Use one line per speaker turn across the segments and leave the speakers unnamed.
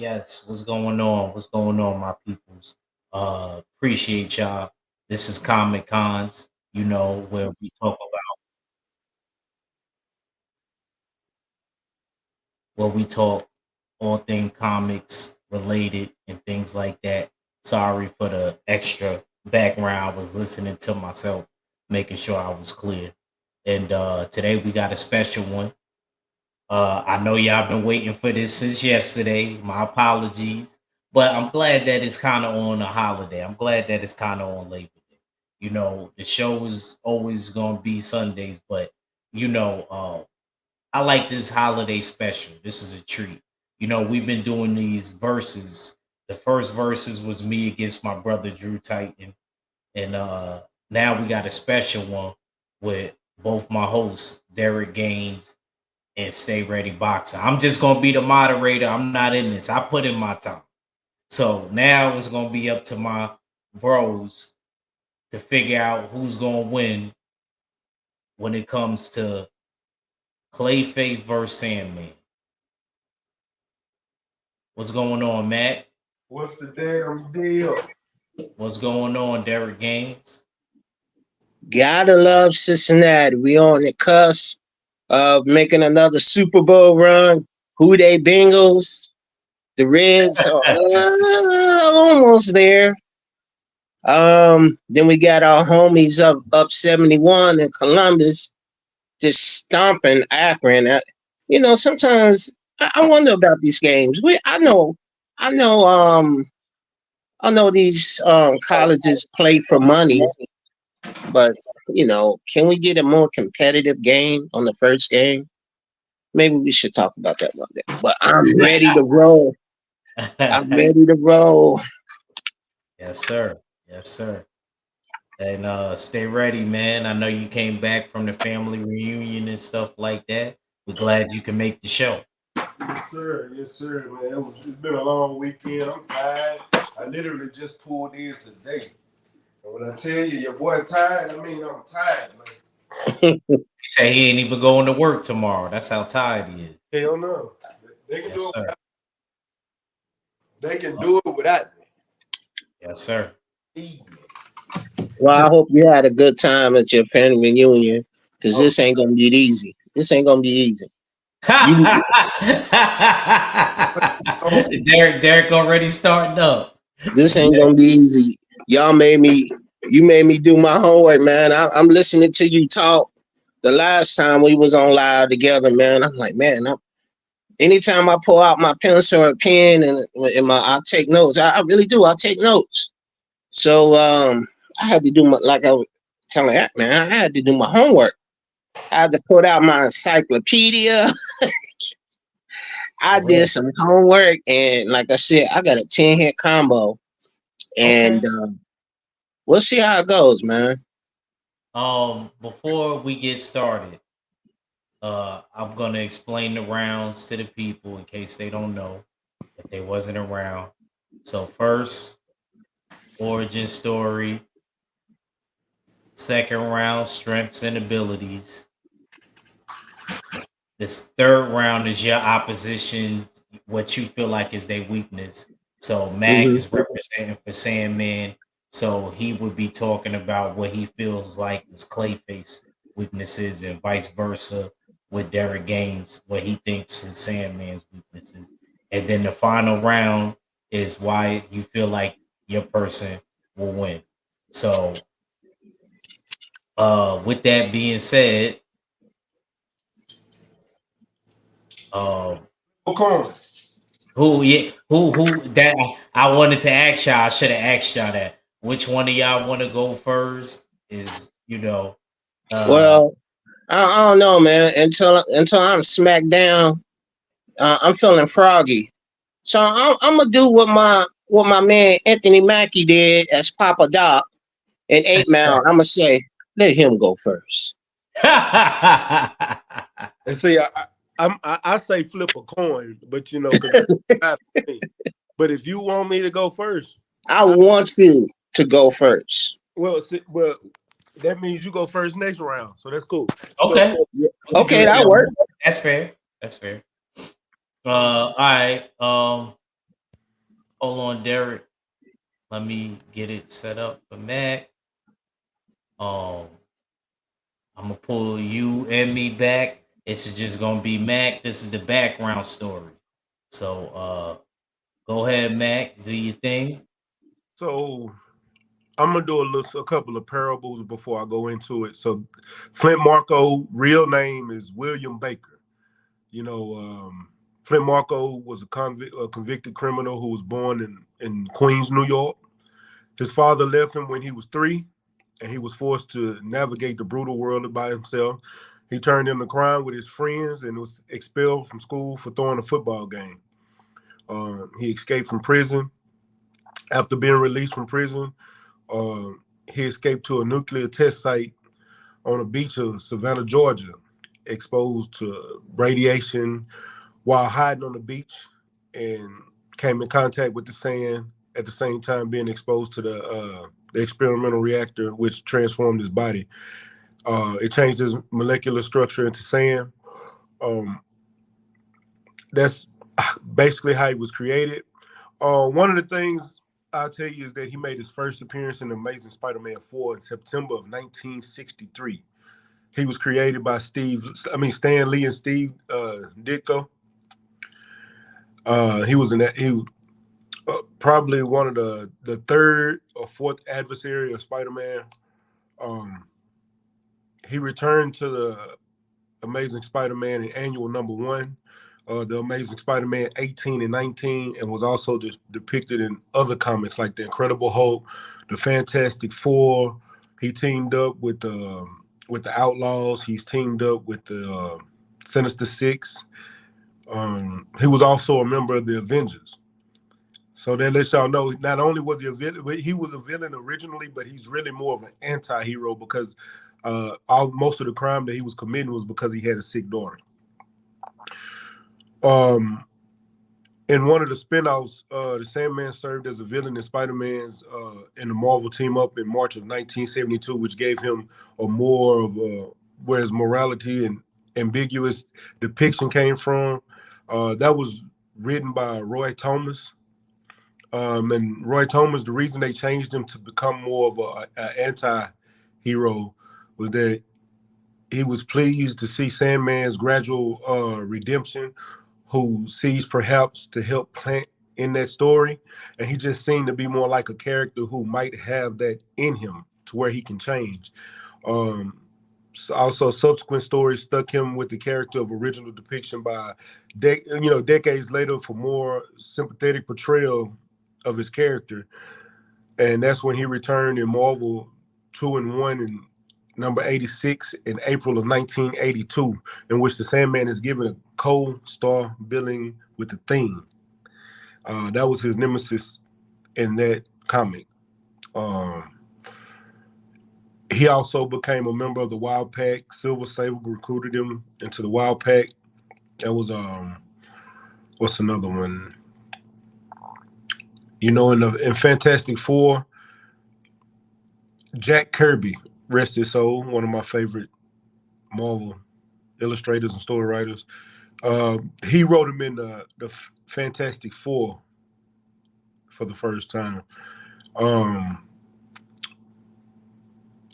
Yes, what's going on? What's going on, my peoples? Appreciate y'all. This is Comic Cons, where we talk about where we talk all thing comics related and things like that. Sorry for the extra background. I was listening to myself, making sure I was clear. And today we got a special one. I know y'all been waiting for this since yesterday. My apologies, but I'm glad that it's kind of on a holiday. I'm glad that it's kind of on Labor Day. The show is always gonna be Sundays, but I like this holiday special. This is a treat. We've been doing these verses. The first verses was me against my brother Drew Titan, and now we got a special one with both my hosts Derek Gaines and Stay Ready Boxer. I'm just gonna be the moderator. I'm not in this. I put in my time. So now it's gonna be up to my bros to figure out who's gonna win when it comes to Clayface versus Sandman. What's going on, Matt?
What's the damn deal?
What's going on, Derek Gaines?
Gotta love Cincinnati. We on the cusp of making another Super Bowl run. Who they Bengals? The Reds are almost there. Then we got our homies up 71 in Columbus, just stomping Akron. Sometimes I wonder about these games. I know, I know these colleges play for money, but can we get a more competitive game on the first game? Maybe we should talk about that one day. But I'm ready to roll. I'm ready to roll.
Yes, sir. Yes, sir. And stay ready, man. I know you came back from the family reunion and stuff like that. We're glad you can make the show.
Yes, sir. Yes, sir, man. It's been a long weekend. I'm tired. I literally just pulled in today. And when I tell you your boy tired, I mean I'm tired, man.
He said he ain't even going to work tomorrow. That's how tired he is.
Hell no. They can
Yes,
do
sir.
it. They can do it without
Yes, sir.
me.
Well, I hope you had a good time at your family reunion because
Oh,
this ain't gonna be easy. This ain't gonna be easy. You
oh,
Derek already starting up.
this ain't gonna be easy. Y'all made me. You made me do my homework, man. I'm listening to you talk. The last time we was on live together, man, I'm like, man, anytime I pull out my pencil or pen I take notes. I really do. I take notes. So I had to do like I was telling that man. I had to do my homework. I had to put out my encyclopedia. I
For real.
did some homework, and like I said, I got a 10 hit combo,
Okay.
and we'll see how it goes, man.
Before we get started, I'm gonna explain the rounds to the people in case they don't know if they wasn't around. So first, origin story. Second round, strengths and abilities. This third round is your opposition, what you feel like is their weakness. So Mac
Hmm.
is representing for Sandman. So he would be talking about what he feels like is Clayface weaknesses and vice versa with Derek Gaines, what he thinks is Sandman's weaknesses. And then the final round is why you feel like your person will win. So with that being said, um
coin.
who yeah, who that I wanted to ask y'all. I should have asked y'all that. Which one of y'all want to go first? Is uh
Well, I don't know, man. Until I'm smacked down, I'm feeling froggy. So I'm gonna do what my man Anthony Mackie did as Papa Doc in 8 Mile. I'm gonna say let him go first.
And see, I say flip a coin, but because but if you want me to go first,
I
I
want you to go first.
well that means you go first next round, so that's cool. So
okay,
Yeah.
we can do
Okay,
it
that
that way.
worked.
That's fair. That's fair. All right. Hold on, Derek. Let me get it set up for Mac. Um, I'm gonna pull you and me back. This is just gonna be Mac. This is the background story. So go ahead, Mac. Do your thing.
So I'm gonna do a couple of parables before I go into it. So Flint Marco, real name is William Baker. You know, Flint Marco was a convicted criminal who was born in Queens, New York. His father left him when he was 3, and he was forced to navigate the brutal world by himself. He turned into crime with his friends and was expelled from school for throwing a football game. He escaped from prison. After being released from prison, uh, he escaped to a nuclear test site on a beach of Savannah, Georgia, exposed to radiation while hiding on the beach, and came in contact with the sand at the same time being exposed to the experimental reactor, which transformed his body. It changed his molecular structure into sand. Um, that's basically how he was created. One of the things I'll tell you is that he made his first appearance in Amazing Spider-Man 4 in September of 1963. He was created by Stan Lee and Steve Ditko. He was in that. He probably one of the third or fourth adversary of Spider-Man. Um, he returned to the Amazing Spider-Man in annual #1, the Amazing Spider-Man 18 and 19, and was also depicted in other comics like the Incredible Hulk, the Fantastic Four. He teamed up with the Outlaws. He's teamed up with the Sinister Six. He was also a member of the Avengers. So that lets y'all know not only was he was a villain originally, but he's really more of an anti-hero because most of the crime that he was committing was because he had a sick daughter. In one of the spinoffs, the Sandman served as a villain in Spider-Man's in the Marvel team up in March of 1972, which gave him a more of where his morality and ambiguous depiction came from. That was written by Roy Thomas. And Roy Thomas, the reason they changed him to become more of an anti-hero was that he was pleased to see Sandman's gradual redemption, who sees perhaps to help plant in that story. And he just seemed to be more like a character who might have that in him to where he can change. Also, subsequent stories stuck him with the character of original depiction by, decades later for more sympathetic portrayal of his character. And that's when he returned in Marvel 2-1 and #86 in April of 1982, in which the Sandman is given a co-star billing with the Thing. That was his nemesis in that comic. He also became a member of the Wild Pack. Silver Sable recruited him into the Wild Pack. That was what's another one? In Fantastic Four, Jack Kirby, rest his soul, one of my favorite Marvel illustrators and story writers. He wrote him in the Fantastic Four for the first time.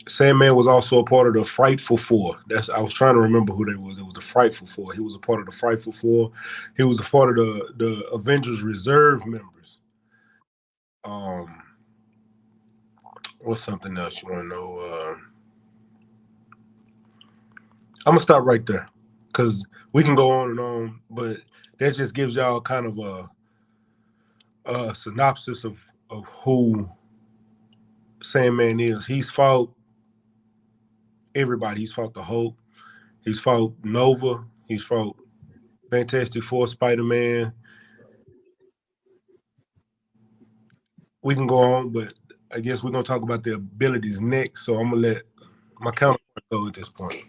Sandman was also a part of the Frightful Four. I was trying to remember who they were. It was the Frightful Four. He was a part of the Frightful Four. He was a part of the Avengers Reserve members. What's something else you want to know? I'm gonna stop right there because we can go on and on, but that just gives y'all kind of a synopsis of who Sandman is. He's fought everybody. He's fought the Hulk. He's fought Nova. He's fought Fantastic Four, Spider-Man. We can go on, but I guess we're gonna talk about the abilities next. So I'm gonna let my counterpart go at this point.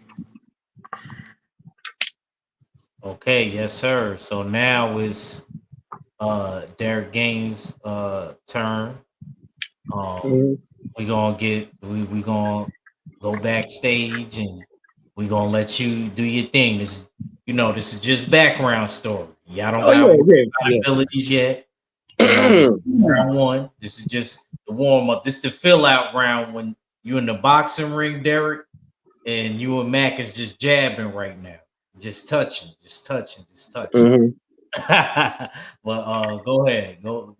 Okay, yes, sir. So now it's Derek Gaines' turn. We gonna go backstage and we gonna let you do your thing. This is just background story. Y'all don't
Oh
got
yeah, yeah, yeah.
abilities yet. You know, this is round one. This is just the warm up. This is the fill out round when you in the boxing ring, Derek, and you and Mac is just jabbing right now, just touching, just touching, just touching.
Mhm.
But go ahead, bro.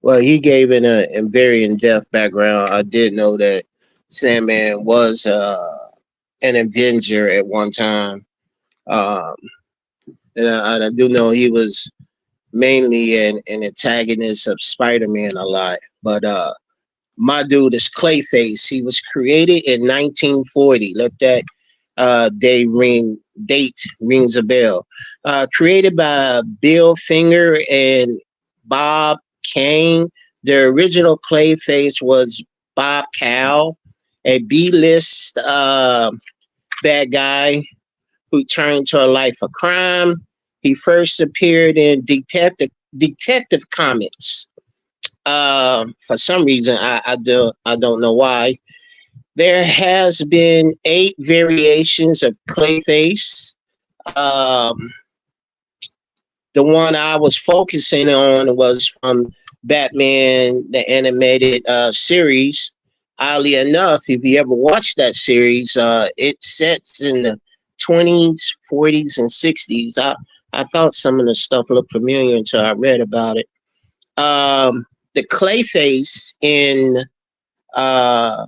Well, he gave it a very in-depth background. I did know that Sandman was an Avenger at one time, um, and I do know he was mainly an antagonist of Spider-Man a lot. But my dude is Clayface. He was created in 1940. Let that date rings a bell. Created by Bill Finger and Bob Kane. The original Clayface was Bob Cal, a B-list bad guy who turned to a life of crime. He first appeared in Detective Comics. For some reason, I don't know why. There has been 8 variations of Clayface. Um, the one I was focusing on was from Batman the animated series. Oddly enough, if you ever watched that series, it sets in the 20s, 40s, and 60s. I thought some of the stuff looked familiar until I read about it. The Clayface in uh,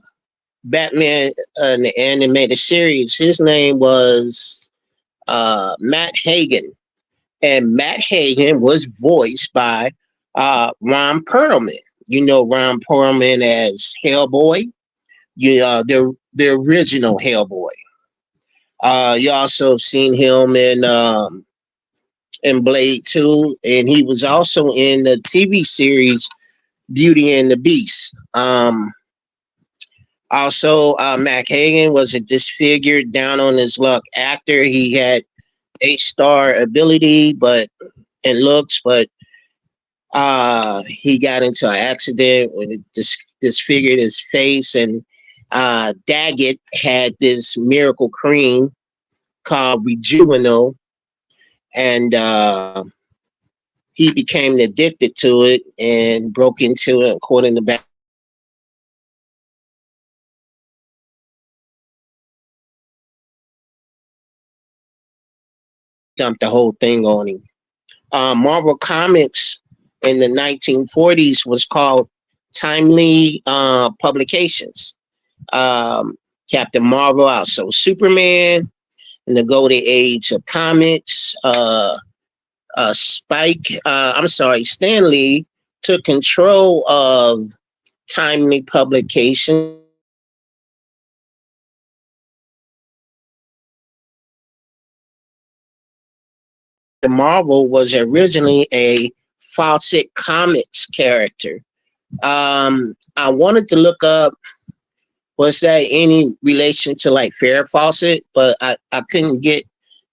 Batman the animated series, his name was Matt Hagen, and Matt Hagen was voiced by Ron Perlman. You know Ron Perlman as Hellboy. The original Hellboy. You also have seen him in Blade 2, and he was also in the TV series Beauty and the Beast. Also, Matt Hagen was a disfigured, down on his luck actor. He had A-star ability, but and looks, but he got into an accident when it disfigured his face, and Daggett had this miracle cream called Rejuvenal, and he became addicted to it and broke into it, according to back. Dumped the whole thing on him. Marvel Comics in the 1940s was called Timely Publications. Captain Marvel, also Superman, in the golden age of comics. Stan Lee took control of Timely Publications. The Marvel was originally a Fawcett Comics character. I wanted to look up was that any relation to like Farrah Fawcett, but I couldn't get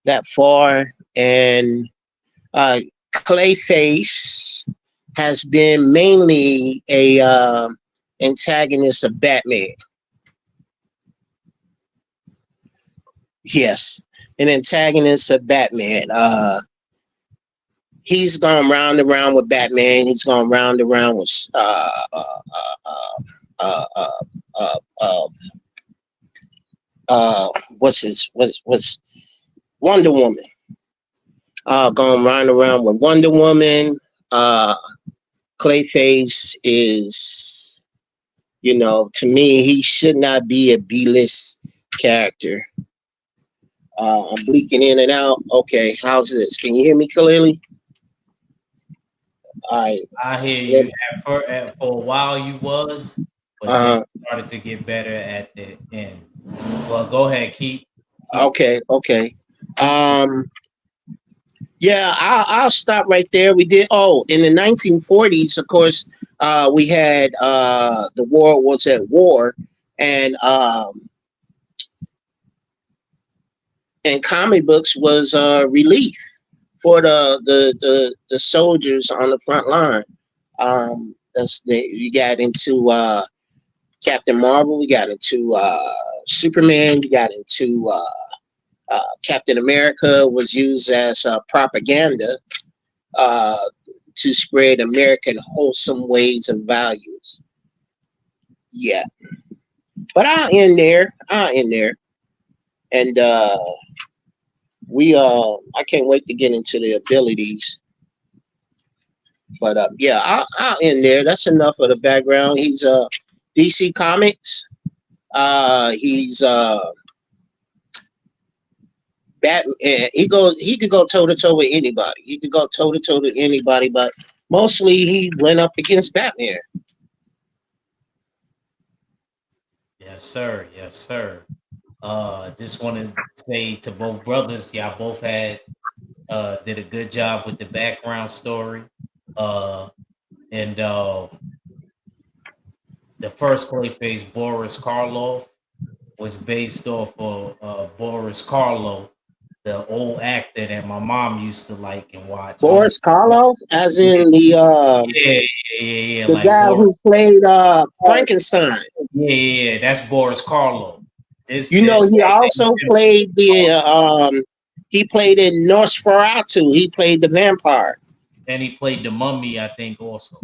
that far. And uh, Clayface has been mainly a antagonist of Batman. Yes, an antagonist of Batman. He's gone round and round with Batman. He's gone round and round with uh, uh, uh, uh, what's Wonder Woman. Going round and round with Wonder Woman. Uh, Clayface is, to me, he should not be a B-list character. I'm bleaking in and out. Okay, how's this? Can you hear me clearly? All right.
I hear
Let-
you. For a while, you was, but then
Uh,
it started to get better at the end. Well, go ahead, keep.
okay. Um, yeah, I'll stop right there. We did. Oh, in the 1940s, of course, we had the world was at war, and comic books was relief for the soldiers on the front line. You got into Captain Marvel, we got into Superman, we got into Captain America was used as propaganda. Uh, to spread American wholesome ways and values. Yeah, but I'll end there. I'll end there, and I can't wait to get into the abilities. But yeah, I'll end there. That's enough of the background. He's DC Comics. He's Batman. He could go toe to toe with anybody. He could go toe to toe with anybody, but mostly he went up against Batman.
Yes, sir. Yes, sir. Just want to say to both brothers, y'all both had did a good job with the background story. Uh, and the first Clayface, Boris Karloff, was based off of Boris Karloff, the old actor that my mom used to like and watch. I don't.
Boris Karloff, as
Yeah,
in
yeah, yeah.
the
Like
guy
Boris.
who played Frankenstein.
Yeah. That's Boris Karloff. This
You
that,
know, he
that
also played he played in Nosferatu. He played the vampire.
and he played the mummy, I think, also.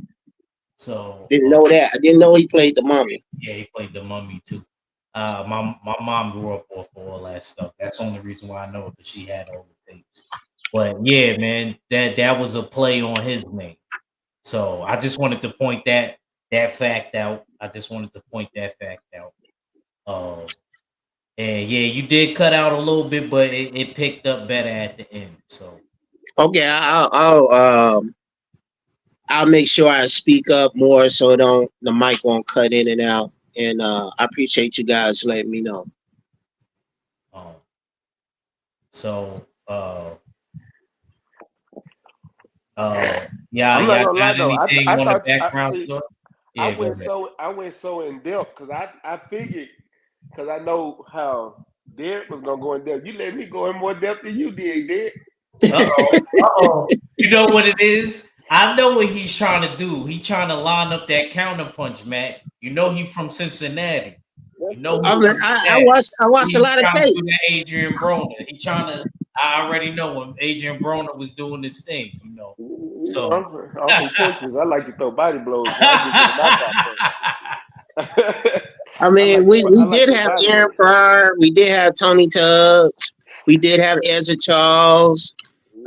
So
Didn't know that. I didn't know he played the mummy.
yeah, he played the mummy too. My mom grew up off of all that stuff. That's the only reason why I know it because she had all the tapes. But yeah, man, that was a play on his name. So I just wanted to point that fact out. I just wanted to point that fact out. Um, and yeah, you did cut out a little bit, but it picked up better at the end. So
Okay, I'll make sure I speak up more so don't the mic won't cut in and out. And I appreciate you guys letting me know.
um, so yeah,
I'm not
y'all
gonna lie
got
though.
anything
I
on the
thought I
background
see.
stuff? Yeah, go ahead.
I went so in depth because I figured because I know how Derek was gonna go in depth. You let me go in more depth than you did, Derek.
Uh-oh. Uh-oh. You know what it is? I know what he's trying to do. He's trying to line up that counterpunch, Matt. You know he from Cincinnati. You know he from Cincinnati.
I watched a
He's
lot of
trying to do
tapes.
that Adrian Broner. He trying to. I already know when Adrian Broner was doing this thing. You know,
You know,
so.
I'm from Texas. I like to throw body blows. So I give you the knockout punch.
I mean,
I
we
like
did
the
have
body
Aaron
blows.
Pryor, we did have Tony Tubbs, we did have Ezra Charles.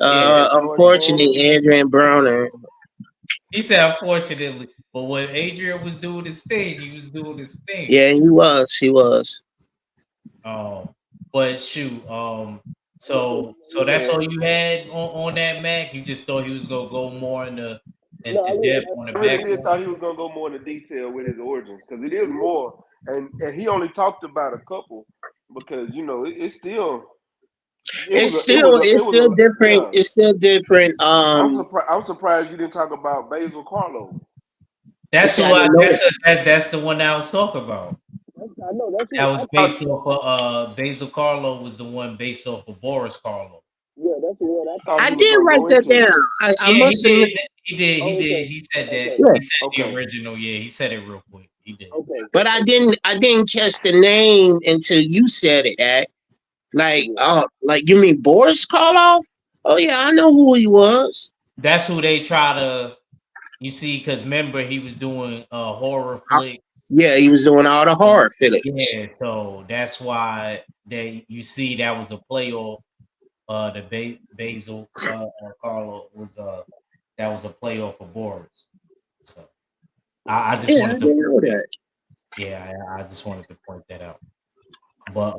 Yeah,
George
Unfortunately,
Foreman.
Adrian Broner.
he said unfortunately, but when Adrian was doing his thing, he was doing his thing.
Yeah, he was. He was.
Um, but shoot, so that's all you had on that Mac. You just thought he was gonna go more into depth on the
I really did
background.
thought he was gonna go more into detail with his origins because it is more, and he only talked about a couple because you know it's still it
It's
was
still
a
different.
yeah.
It's still different.
I'm surprised you didn't talk about Basil Carlo.
That's
See, I
who I
didn't know that.
that's the one that I was talking about.
I know that's
That
who
was
I thought.
based off of Basil Carlo was the one based off of Boris Carlo.
Yeah, that's the one I thought
I
he was
did
gonna
write
go
that
into.
down. I
Yeah, he
must admit.
did. He did. He said that.
Yeah,
He said the
Okay.
original. Yeah, he said it real quick. He did.
but I didn't catch the name until you said it. Like, oh, like you mean Boris Karloff? Oh yeah, I know who he was.
That's who they try to. You see, because remember he was doing horror
I-
flicks.
yeah, he was doing all the horror films.
Yeah, so that's why they you see that was a playoff. The Basil Carlo was that was a playoff for Boris. So I just
Yeah, I
wanted to
didn't know
yeah,
that.
yeah I just wanted to point that out. But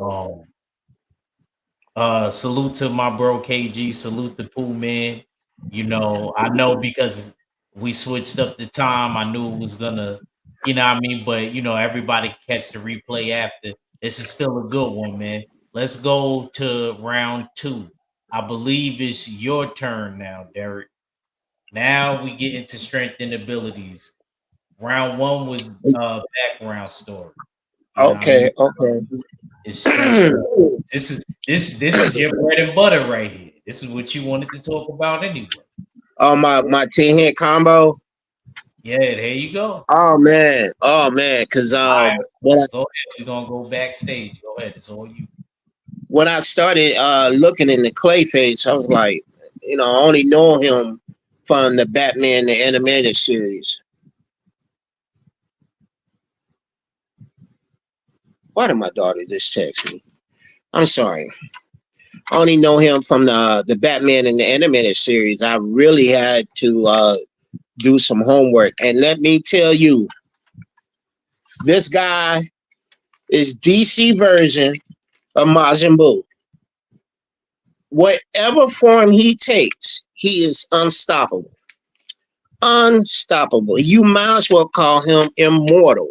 salute to my bro KG, salute to Pooh Man. You know, I know because we switched up the time, I knew it was gonna, you know what I mean, but you know, everybody catch the replay after. This is still a good one, man. Let's go to round two. I believe it's your turn now, Derek. Now we get into strength and abilities. Round one was background story. You know what I mean?
Okay, okay.
It's strength. This is your bread and butter right here. This is what you wanted to talk about anyway.
Oh my 10 hit combo.
Yeah, there you go.
Oh man, because
All right, go ahead. We're gonna go backstage. Go ahead. It's all you.
when I started looking in the Clayface, I was like, I only know him from the Batman the animated series. Why did my daughter just text me? I'm sorry. I only know him from the Batman and the animated series. I really had to do some homework, and let me tell you, this guy is DC version of Majin Buu. Whatever form he takes, he is unstoppable. Unstoppable. You might as well call him immortal.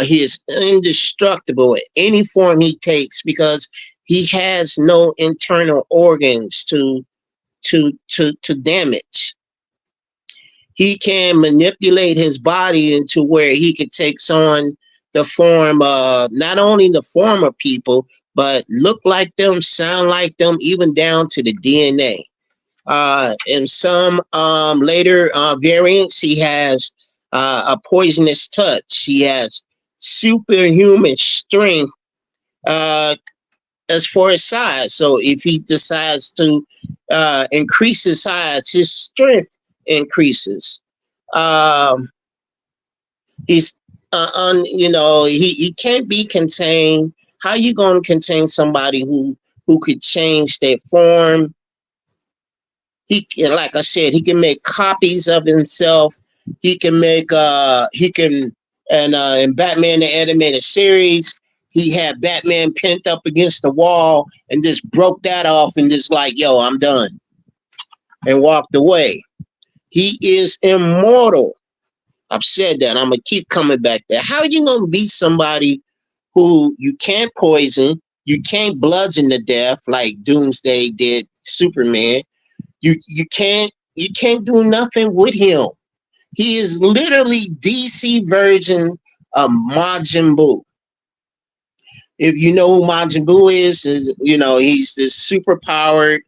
He is indestructible in any form he takes because he has no internal organs to damage. He can manipulate his body into where he could takes on the form of not only the form of people, but look like them, sound like them, even down to the DNA. In some later variants, he has a poisonous touch. He has superhuman strength uh, as for his size. So if he decides to increase his size, his strength increases. Um, he's he can't be contained. How you gonna contain somebody who could change their form? Like I said, he can make copies of himself. He can, and in Batman the animated series, he had Batman pinned up against the wall and just broke that off and just like, yo, I'm done, and walked away. He is immortal. I've said that. I'm gonna keep coming back there. How are you gonna beat somebody who you can't poison, you can't bludgeon to death like Doomsday did Superman? You can't do nothing with him. He is literally DC version of Majin Buu. If you know who Majin Buu is he's this super powered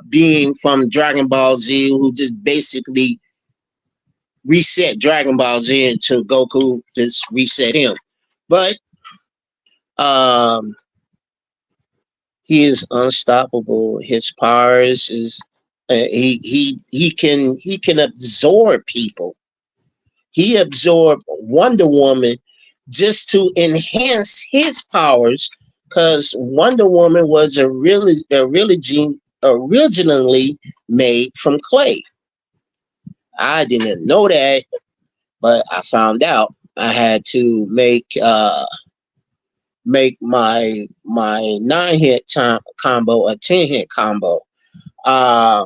being from Dragon Ball Z who just basically reset Dragon Ball Z until Goku just reset him. But um, he is unstoppable. His powers is he can absorb people. He absorbed Wonder Woman just to enhance his powers because Wonder Woman was originally made from clay. I didn't know that, but I found out. I had to make my 9 hit combo a 10 hit combo. Uh,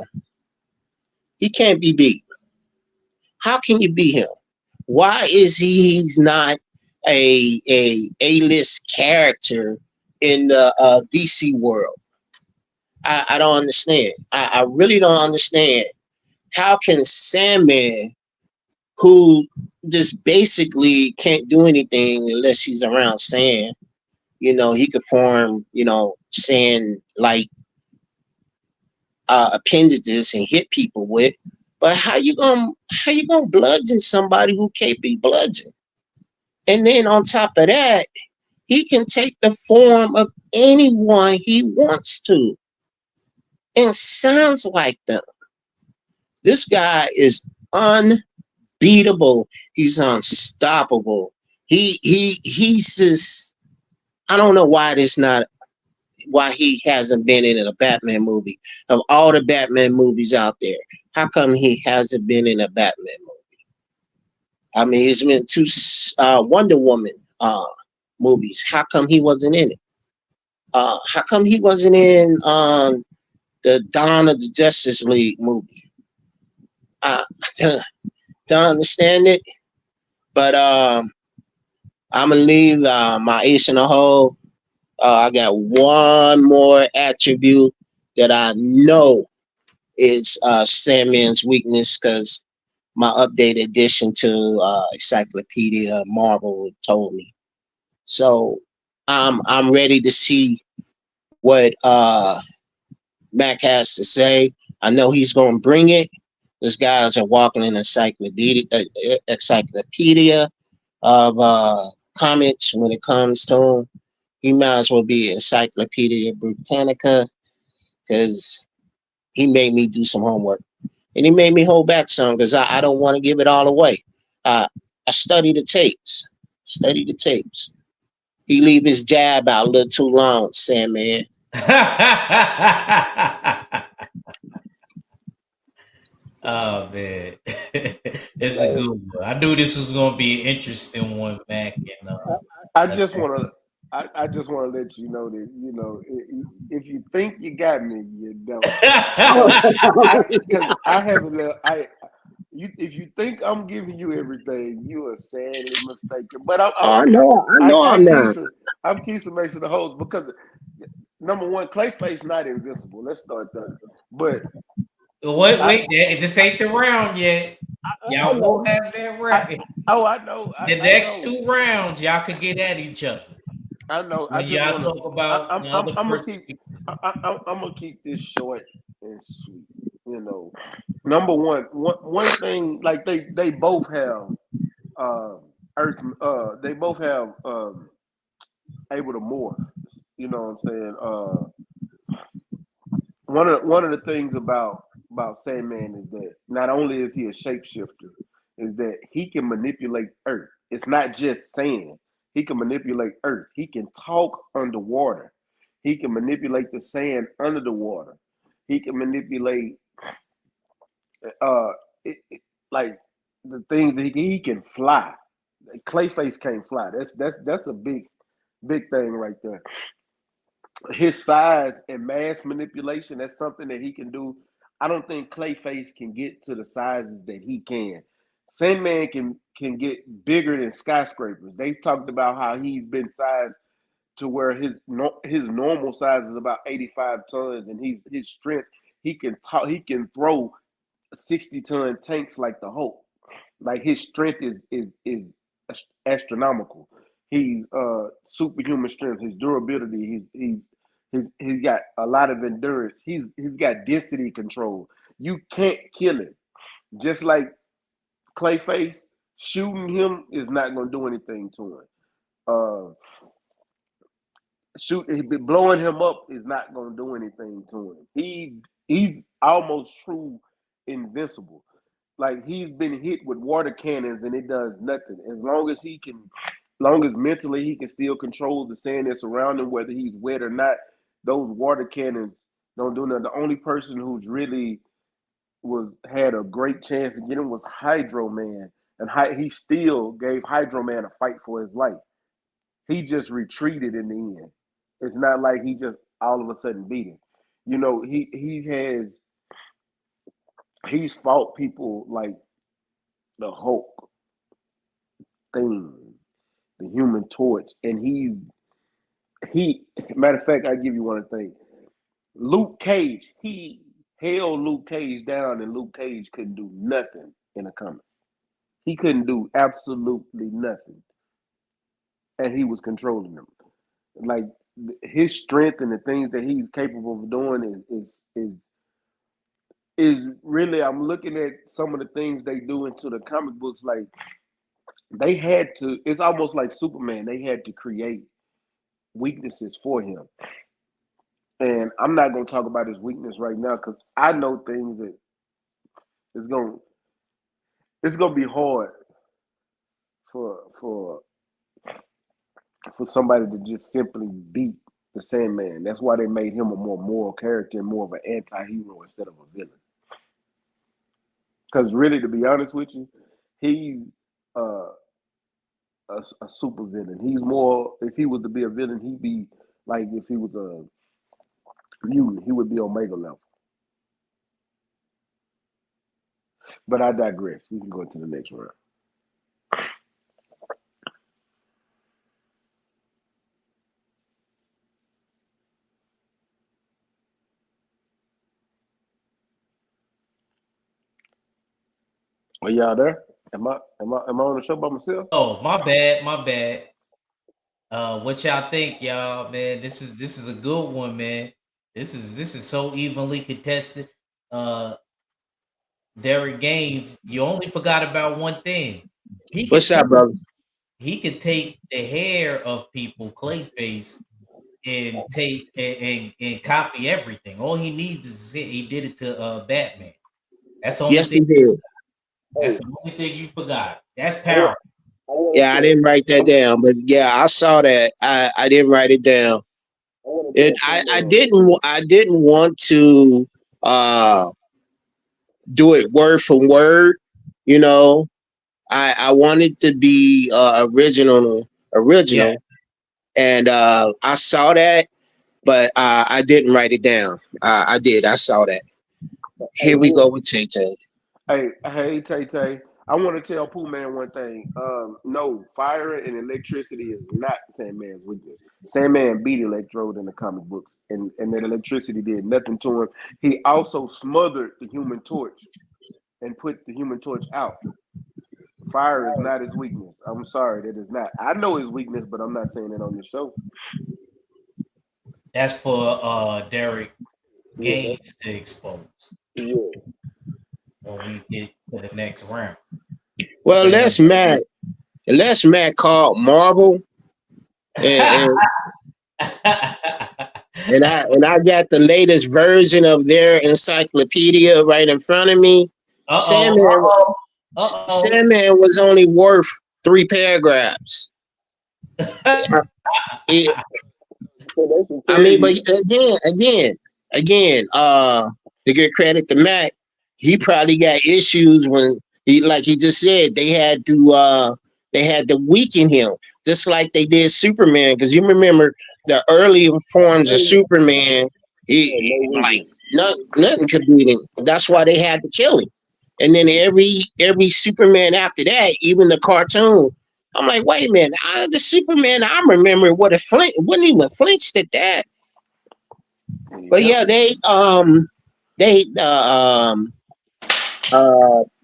he can't be beat. How can you beat him? Why is he's not a list character in the DC world? I don't understand. I really don't understand. How can Sandman, who just basically can't do anything unless he's around sand, he could form, sand like appendages and hit people with. But how you gonna bludgeon somebody who can't be bludgeoned? And then on top of that, he can take the form of anyone he wants to, and sounds like them. This guy is unbeatable. He's unstoppable. He's just. I don't know why he hasn't been in a Batman movie. Of all the Batman movies out there, how come he hasn't been in a Batman movie? I mean, he's been two Wonder Woman movies. How come he wasn't in it? How come he wasn't in the Dawn of the Justice League movie? I don't understand it. But I'm gonna leave my ace in the hole. I got one more attribute that I know is Sandman's weakness because my updated addition to Encyclopedia Marvel told me. So I'm ready to see what Mac has to say. I know he's going to bring it. This guy's a walking encyclopedia of comics when it comes to him. He might as well be Encyclopedia Britannica because he made me do some homework. and he made me hold back some because I don't want to give it all away. I study the tapes. Study the tapes. He leave his jab out a little too long, Sandman.
Oh man, it's a good one. I knew this was gonna be an interesting one, Mac. And
I just want to. I just want to let you know that if you think you got me, you don't. Because I have a little. If you think I'm giving you everything, you are sadly mistaken. But
I know
I
I'm not.
I'm Keisha Mason the host because number one, Clayface not invisible. Let's start there. But I
wait, this ain't the round yet.
I
Y'all
know
won't have that
I
round.
I know
The
I
next
know
two rounds, y'all could get at each other
I know. I
when
just
y'all
want to.
talk about the other
I'm gonna
person.
keep. I'm gonna keep this short and sweet. Number one thing like they both have earth. They both have able to morph. You know what I'm saying? One of the things about Sandman is that not only is he a shapeshifter, is that he can manipulate Earth. It's not just sand. He can manipulate Earth. He can talk underwater. He can manipulate the sand under the water. He can manipulate uh like the things that he can fly. Clayface can't fly. That's a big thing right there. His size and mass manipulation, that's something that he can do. I don't think Clayface can get to the sizes that he can. Sandman can get bigger than skyscrapers. They talked about how he's been sized to where his normal size is about 85 tons, and his strength, he can throw 60-ton tanks like the Hulk. Like his strength is astronomical. He's superhuman strength. His durability. He's got a lot of endurance. He's got density control. You can't kill him. Just like Clayface, shooting him is not going to do anything to him. Uh, blowing him up is not going to do anything to him. He's almost true invincible. Like he's been hit with water cannons and it does nothing. Long as mentally he can still control the sand that's around him, whether he's wet or not, those water cannons don't do nothing. The only person who's really had a great chance to get him was Hydro Man, and he still gave Hydro Man a fight for his life. He just retreated in the end. It's not like he just all of a sudden beat him. He's fought people like the Hulk, Thing, the Human Torch, and he. Matter of fact, I give you one thing. Luke Cage, he held Luke Cage down, and Luke Cage couldn't do nothing in a comic. He couldn't do absolutely nothing, and he was controlling them. Like his strength and the things that he's capable of doing is really. I'm looking at some of the things they do into the comic books. Like they had to. It's almost like Superman. They had to create weaknesses for him. And I'm not going to talk about his weakness right now because I know things that it's going it's going to be hard for for for somebody to just simply beat the Sandman. That's why they made him a more moral character and more of an anti-hero instead of a villain. Because really, to be honest with you, he's uh, a super villain. He's more. If he was to be a villain, he'd be like if he was a mutant, he would be Omega level. But I digress. We can go into the next round. Are y'all there? Am I on the show by myself?
Oh, my bad, my bad. What y'all think, y'all? Man, this is a good one, man. This is so evenly contested. Uh, Derek Gaines, you only forgot about one thing. He could
What's up,
take
brother?
he could take the hair of people, Clayface, and take and copy everything. All he needs is he did it to Batman. That's the only
Yes,
thing.
he did.
That's
Hey,
the only thing you forgot. That's
I want,
power.
I want
Yeah, I
to
didn't write that down, but yeah, I saw that. I didn't write it down.
I want to
It
tell Sandman.
I didn't want to uh do it word for word. You know, I wanted to be
Yeah,
original, and I saw that, but I didn't write it down. I did. I saw that.
Hey,
Here we
Wolf.
go with Tay Tay.
Hey, Tay Tay. I want to tell Pooh Man one thing. No, fire and electricity is not Sandman's weakness. Sandman beat Electrode in the comic books, and that electricity did nothing to him. He also smothered the Human Torch and put the Human Torch out. Fire is not his weakness. I'm sorry, that is not. I know his weakness, but I'm not saying it on the show.
that's for Derek
Yeah,
Gaines to expose
yeah.
when we get to the next round.
Well,
But
Les Matt called Marvel, and, and I got the latest version of their encyclopedia right in front of me.
uh
Sandman
oh, uh
Sandman was only worth 3 paragraphs.
oh.
Uh, It,
So they can
I
tell
mean, but
you.
again, to give credit to Mac, he probably got issues when like he just said, they had to weaken him, just like they did Superman. Because you remember the early forms of Superman,
Yeah, no
like
weakness.
nothing could beat him. That's why they had to kill him. And then every Superman after that, even the cartoon, I'm like, wait a minute, the Superman I remember wouldn't even flinched at that. But
Yep.
yeah,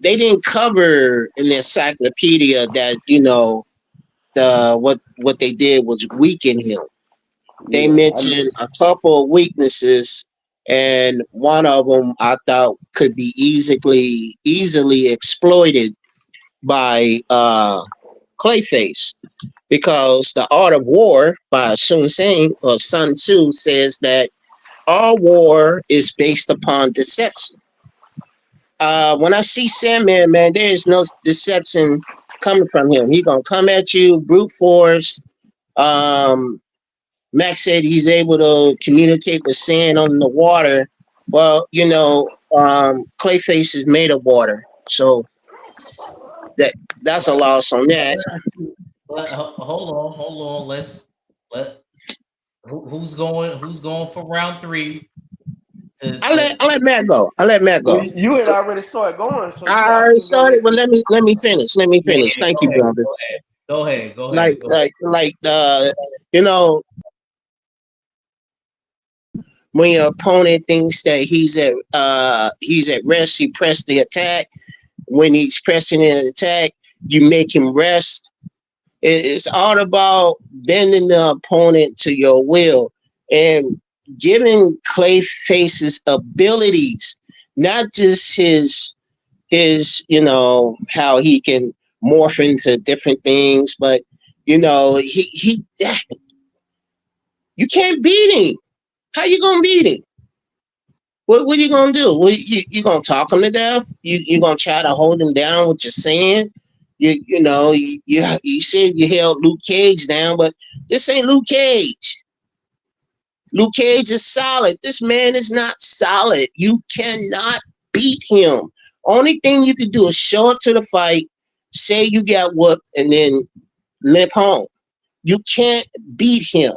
they didn't cover in the encyclopedia that what they did was weaken him. They
Yeah.
mentioned a couple of weaknesses, and one of them I thought could be easily exploited by Clayface, because the Art of War by Sun Tzu says that all war is based upon deception. When I see Sandman, man, there is no deception coming from him. He gonna come at you brute force. Um, Max said he's able to communicate with sand on the water. Well, Clayface is made of water, so that that's a
But,
loss on that.
hold on. Let who's going for round three
I
to
let I let Matt go. I let Matt
Well,
go.
you had already started going, so
I
I
already
can go
started, but
next.
let me finish. Let me
yeah,
finish. Thank
go
you,
ahead, go
brothers.
ahead. Go ahead, go
Like
ahead, go ahead.
like like you know when your opponent thinks that he's at rest, you press the attack. When he's pressing an attack, you make him rest. It's all about bending the opponent to your will and giving Clayface's abilities, not just his how he can morph into different things, but he you can't beat him. How you gonna beat him? What are you gonna do? You gonna talk him to death? You gonna try to hold him down with your saying? You said you held Luke Cage down, but this ain't Luke Cage. Luke Cage is solid. This man is not solid. You cannot beat him. Only thing you can do is show up to the fight, say you got whooped, and then limp home. You can't beat him.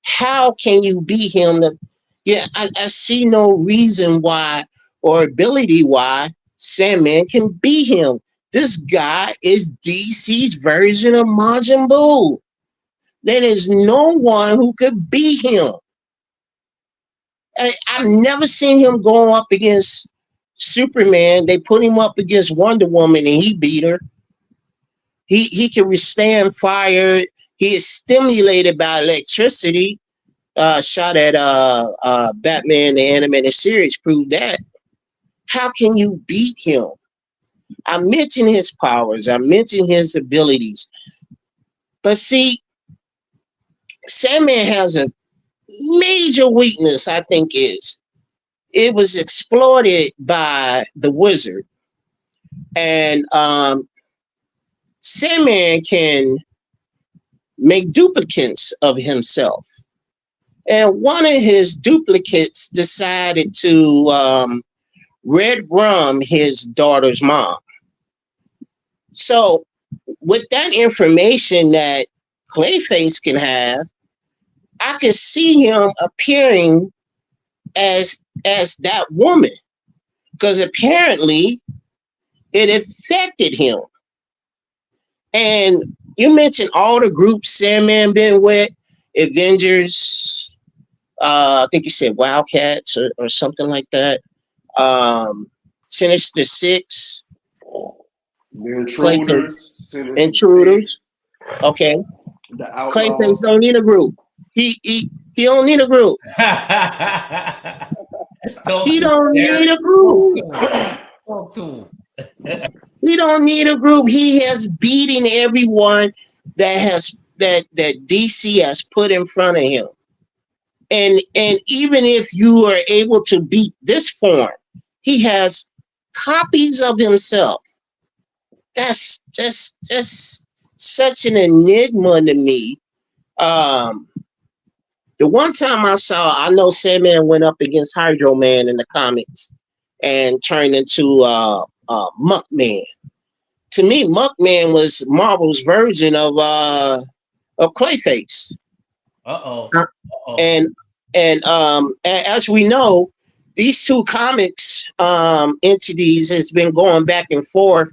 How can you beat him? Yeah, I see no reason why or ability why Sandman can beat him. This guy is DC's version of Majin Buu. There is no one who could beat him. I've never seen him go up against Superman. They put him up against Wonder Woman and he beat her. He can withstand fire. He is stimulated by electricity. Shot at Batman the animated series proved that. How can you beat him? I mentioned his powers. I mentioned his abilities. But see, Sandman has a major weakness. I think is it was exploited by the wizard, and Sandman can make duplicates of himself. And one of his duplicates decided to red rum his daughter's mom. So, with that information that Clayface can have, I can see him appearing as that woman because apparently it affected him. And you mentioned all the groups Sandman been with, Avengers, I think you said Wildcats or something like that. Sinister Six,
The
Clayface,
Intruders, Sinister Six,
Intruders. Okay,
the
Clayface
Outlaws.
don't need a group. He don't need a group.
Talk
He
to him,
don't need
Derek.
a
Talk
group.
to him. Talk to
He don't need a group. He has beaten everyone that DC has put in front of him. And even if you are able to beat this form, he has copies of himself. That's just such an enigma to me. Um, the one time I know Sandman went up against Hydro Man in the comics and turned into Muckman. To me, Muckman was Marvel's version of Clayface.
Uh-oh.
Uh,
Uh-oh.
and as we know, these two comics entities has been going back and forth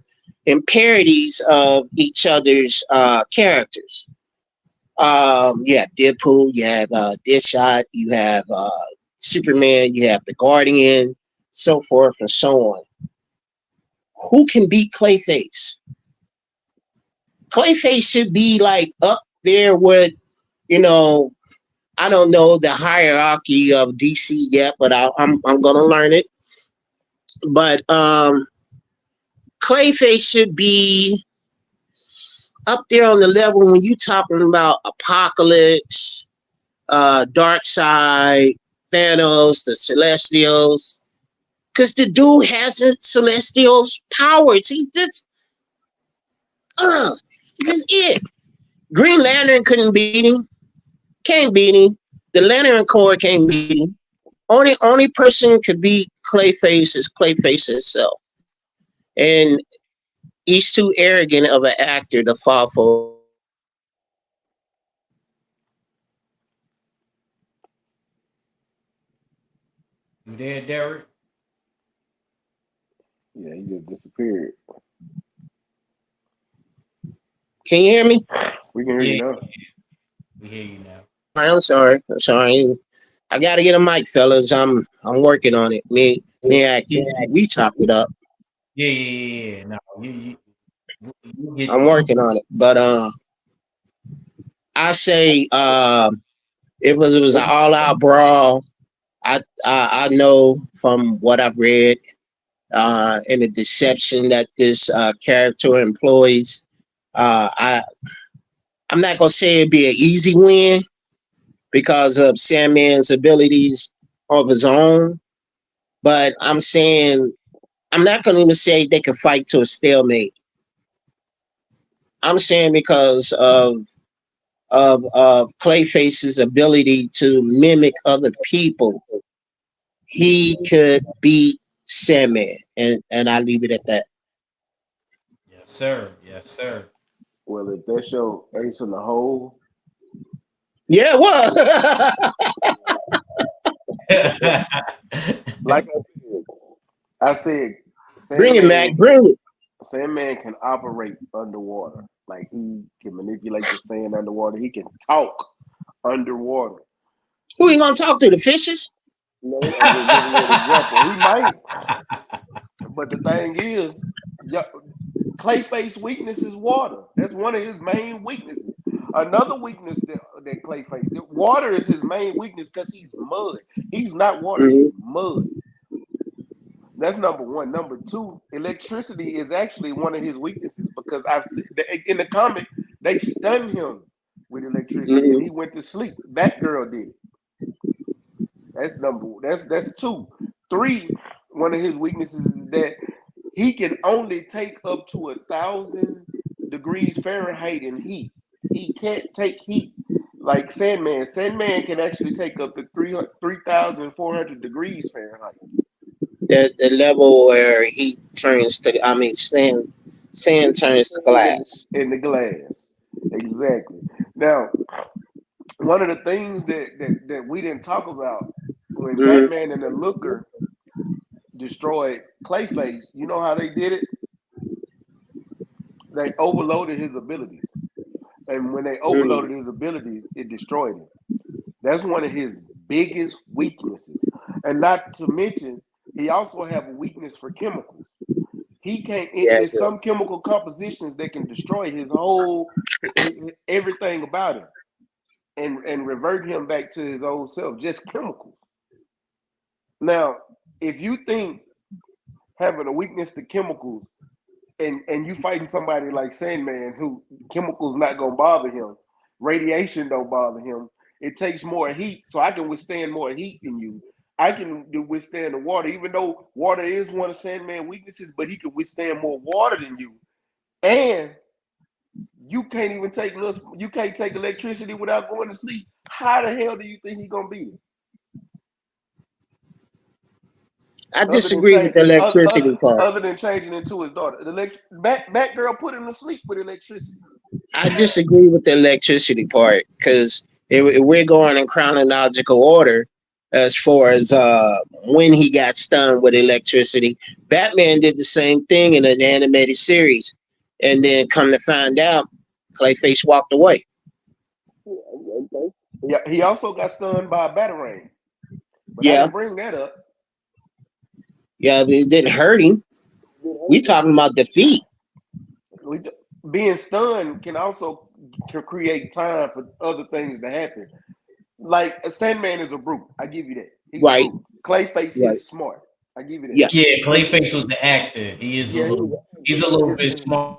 in parodies of each other's characters. You have Deadpool, you have Deadshot, you have Superman, you have the Guardian, so forth and so on. Who can beat Clayface? Clayface should be like up there with, you know, I don't know the hierarchy of DC yet, but I'm gonna learn it. But Clayface should be up there on the level when you talking about Apocalypse, Dark Side, Thanos, the Celestials, because the dude hasn't Celestials powers. Uh, he just it. Green Lantern couldn't beat him. Can't beat him. The Lantern Corps can't beat him. Only person could beat Clayface is Clayface itself. And he's too arrogant of an actor to fall for a role like that.
You there, Derek?
Yeah, he just disappeared.
Can you hear me?
We can hear you
Yeah,
now.
we hear you now.
All right, I'm sorry. I'm sorry. I gotta get a mic, fellas. I'm working on it. Me and you, we chopped it up.
Yeah. No, you get
I'm working on it. But I say it was an all out brawl. I know from what I've read and the deception that this character employs. I I'm not gonna say it'd be an easy win because of Sandman's abilities of his own, but I'm saying I'm not gonna even say they could fight to a stalemate. I'm saying because of Clayface's ability to mimic other people, he could beat Sandman, and I leave it at that.
yes, sir. Yes, sir.
Well, if that's your ace in the hole,
Yeah, well,
like I said,
bring it, Mac,
Sandman,
bring it.
Sandman can operate underwater. Like he can manipulate the sand underwater. He can talk underwater.
Who you gonna talk to? The fishes?
No, I'm just giving you an example. He might, but the thing is, yeah, Clayface weakness is water. That's one of his main weaknesses. Another weakness that Clayface, water is his main weakness because he's mud. He's not water. He's
Mm-hmm.
mud. That's number one. Number two, electricity is actually one of his weaknesses because I've seen in the comic they stunned him with electricity and
Mm-hmm.
he went to sleep. That girl did. That's number. That's two. Three, one of his weaknesses is that he can only take up to 1,000 degrees Fahrenheit in heat. He can't take heat like Sandman. Sandman can actually take up to 3,400 degrees Fahrenheit.
The level where he turns to, I mean, sand turns to glass.
In the glass. Exactly. Now, one of the things that we didn't talk about when
Mm,
Batman and the Looker destroyed Clayface, you know how they did it? They overloaded his abilities. And when they
mm,
overloaded his abilities, it destroyed him. That's one of his biggest weaknesses. And not to mention, he also have a weakness for chemicals. He can't.
yeah,
It's some chemical compositions that can destroy his whole everything about him and revert him back to his old self. Just chemicals. Now, if you think having a weakness to chemicals and you fighting somebody like Sandman who chemicals not gonna bother him, radiation don't bother him. It takes more heat, so I can withstand more heat than you. I can withstand the water, even though water is one of Sandman's weaknesses, but he can withstand more water than you. And you can't even take you can't take electricity without going to sleep. How the hell do you think he's gonna beat it?
I
Other than
disagree with the electricity part.
other than changing into his daughter, the Batgirl put him to sleep with electricity.
I disagree with the electricity part because if we're going in chronological order as far as when he got stunned with electricity, Batman did the same thing in an animated series, and then come to find out, Clayface walked away.
Yeah, he also got stunned by a batarang, but I
Yeah,
didn't bring that up.
yeah, but it didn't hurt him. We talking about defeat.
We, being stunned can create time for other things to happen. Like a Sandman is a brute. I give you that. He's a
Right,
brute. Clayface
right.
is smart. I give you that.
Yeah,
Yes.
Clayface was the actor. He is a
Yeah,
little. He's a little bit
his,
smart.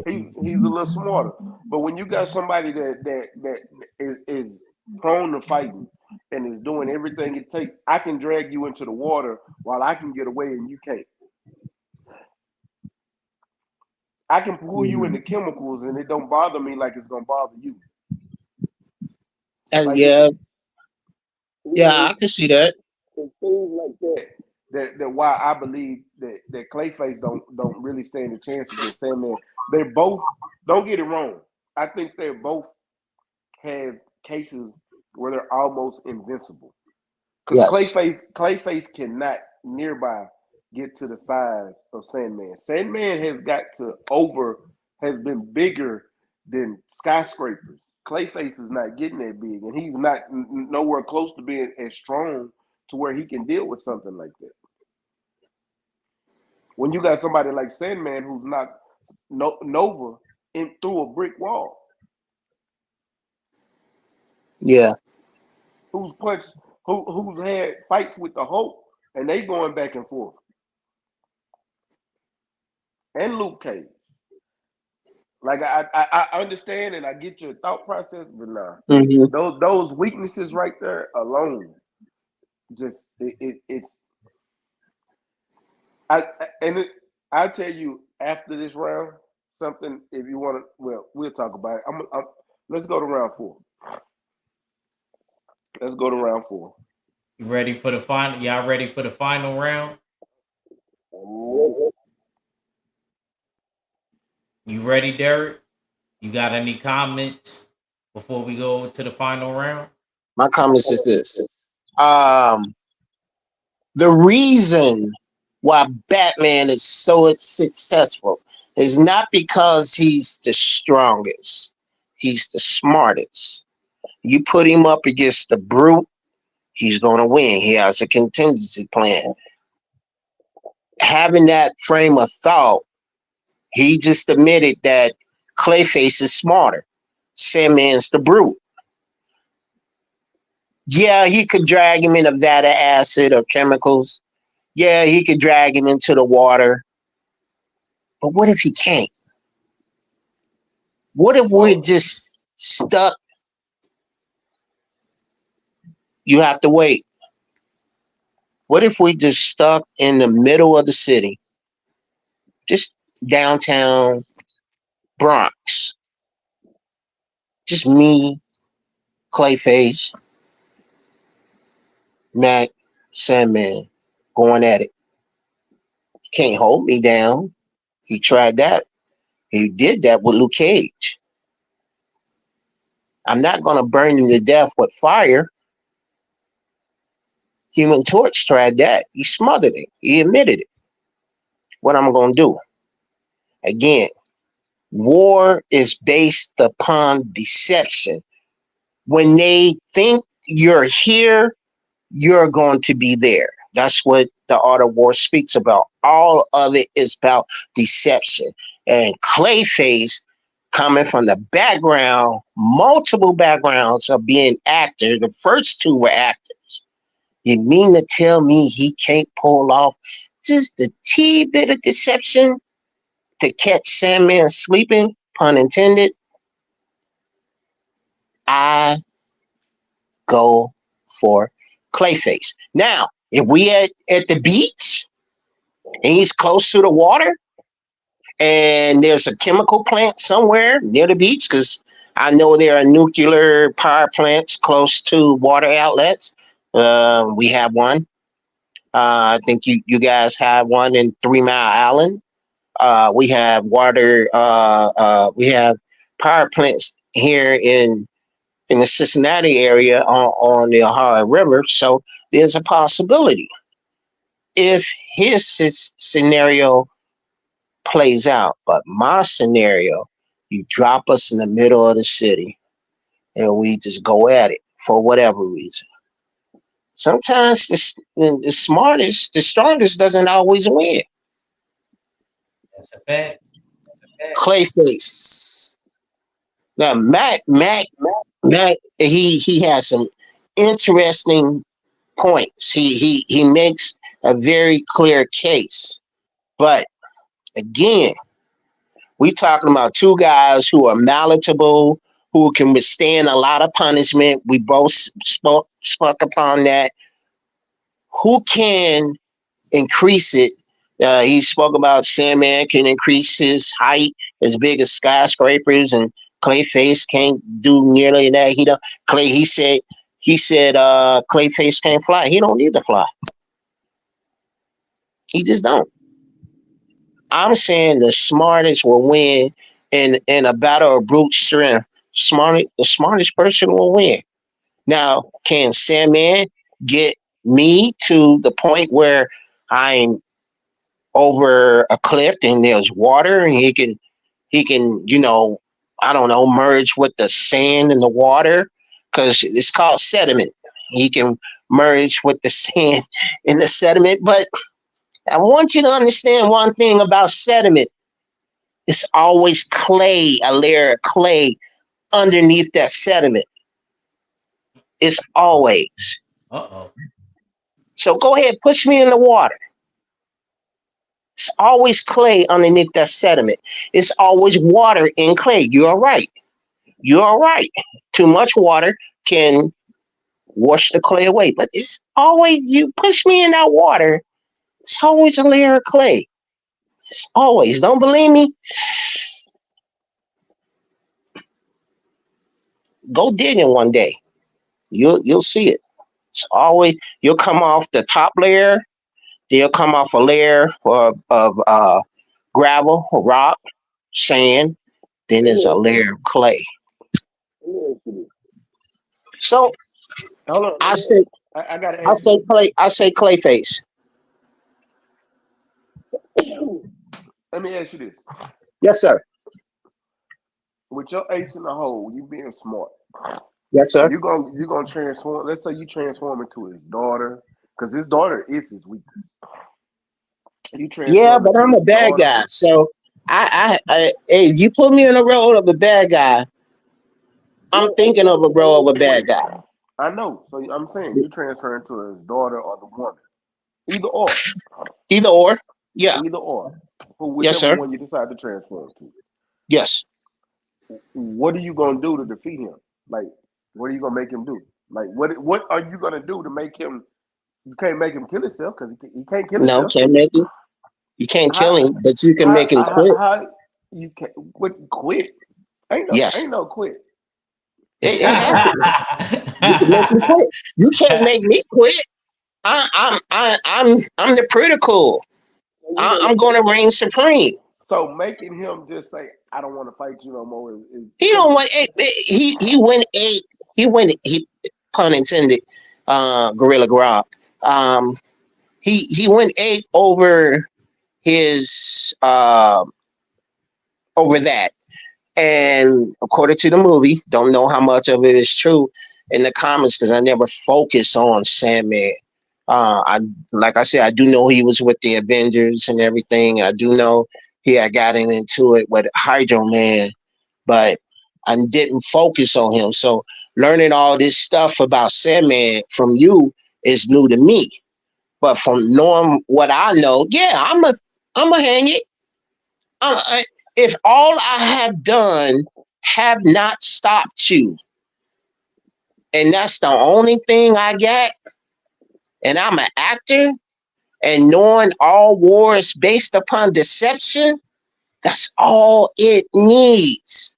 he's a little smarter. But when you got somebody that is prone to fighting and is doing everything it takes, I can drag you into the water while I can get away and you can't. I can pull you
Mhm.
into chemicals and it don't bother me like it's gonna bother you. Like
Yeah, yeah,
it's
I can see that.
things like that why I believe that Clayface don't really stand a chance against Sandman. They're both, don't get it wrong. I think they both have cases where they're almost invincible. Because
Yes.
Clayface cannot nearby get to the size of Sandman. Sandman has been bigger than skyscrapers. Clayface is not getting that big, and he's not nowhere close to being as strong to where he can deal with something like that. When you got somebody like Sandman who's not Nova in through a brick wall,
Yeah.
who's punched, who's had fights with the Hulk, and they going back and forth, and Luke Cage. Like I understand and I get your thought process, but nah,
Hmm.
those weaknesses right there alone, just it's and I'll tell you after this round something if you want to. Well, we'll talk about it. Let's go to round four. Let's go to round four.
You ready for the final? Y'all ready for the final round? You ready, Derek? You got any comments before we go to the final round?
My comments is this. Um, the reason why Batman is so successful is not because he's the strongest. He's the smartest. You put him up against the brute, he's going to win. He has a contingency plan. Having that frame of thought, he just admitted that Clayface is smarter. Sandman's the brute. Yeah, he could drag him in a vat of acid or chemicals. Yeah, he could drag him into the water. But what if he can't? What if we're
Well,
just stuck? You have to wait. What if we just stuck in the middle of the city, just downtown Bronx, just me, Clayface, Mac, Sandman, going at it. He can't hold me down. He tried that. He did that with Luke Cage. I'm not gonna burn him to death with fire. Human Torch tried that. He smothered it. He admitted it. What I'm gonna do? Again, war is based upon deception. When they think you're here, you're going to be there. That's what the art of war speaks about. All of it is about deception. And Clayface, coming from the background, multiple backgrounds of being actor, the first two were actors. You mean to tell me he can't pull off just the teeny bit of deception to catch Sandman sleeping? Pun intended. I go for Clayface. Now, if we at the beach and he's close to the water and there's a chemical plant somewhere near the beach, because I know there are nuclear power plants close to water outlets. We have one. I think you guys have one in 3 Mile Island. We have water. We have power plants here in the Cincinnati area on the Ohio River. So there's a possibility if his scenario plays out. But my scenario, you drop us in the middle of the city and we just go at it for whatever reason. Sometimes the smartest, the strongest doesn't always win.
That's a fact.
Clayface. Now Mac, he has some interesting points. He makes a very clear case. But again, we talking about two guys who are malleable, who can withstand a lot of punishment. We both spoke upon that. Who can increase it? He spoke about Sandman can increase his height as big as skyscrapers, and Clayface can't do nearly that. He don't. He said Clayface can't fly. He don't need to fly. He just don't. I'm saying the smartest will win in a battle of brute strength. The smartest person will win. Now, can Sandman get me to the point where I'm over a cliff and there's water and he can I don't know, merge with the sand and the water because it's called sediment. He can merge with the sand and the sediment. But I want you to understand one thing about sediment. It's always clay, a layer of clay underneath that sediment. It's always.
Uh-oh.
So go ahead, push me in the water. It's always clay underneath that sediment. It's always water in clay. You are right. You are right. Too much water can wash the clay away. But it's always, you push me in that water, it's always a layer of clay. It's always. Don't believe me? Go digging one day. You'll see it. It's always, you'll come off the top layer, then you'll come off a layer of gravel, rock, sand, then there's a layer of clay. So
Hold on,
I say
I gotta
I
ask
say clay I say Clayface.
you. Let me ask you this:
Yes, sir.
with your ace in the hole, you being smart,
Yes, sir.
you gonna transform. Let's say you transform into his daughter, because his daughter is his weakness. You
Yeah,
transform
but
into
I'm a
his
bad
daughter.
guy. So hey, you put me in the role of a bad guy. I'm thinking of a role of a bad guy.
I know. So I'm saying you transfer into his daughter or the woman. Either or.
Either or. Yeah.
Either or. For
Yes,
whichever
sir.
one you decide to transform to.
Yes.
What are you gonna do to defeat him? Like, what are you gonna make him do? Like, what are you gonna do to make him You can't make him kill himself because he can't kill
No,
himself.
can't make him. You can't kill
How
him, but you can make him quit.
how you can quit? Ain't
Yes,
no quit.
it happens. You can make him quit. You can't make me quit. I'm the critical.
You know,
I'm going to reign supreme.
so making him just say, "I don't want to fight you no more," is
He
because
don't want. He went eight. He went. He pun intended. Gorilla Grodd. Um, he went eight his over that. And according to the movie, don't know how much of it is true in the comics because I never focus on Sandman. I like I said, I do know he was with the Avengers and everything, and I do know he had gotten into it with Hydro Man, but I didn't focus on him. So learning all this stuff about Sandman from you is new to me. But from knowing what I know, yeah, I'm a hang it. I, if all I have done have not stopped you, and that's the only thing I got, and I'm an actor, and knowing all war is based upon deception, that's all it needs.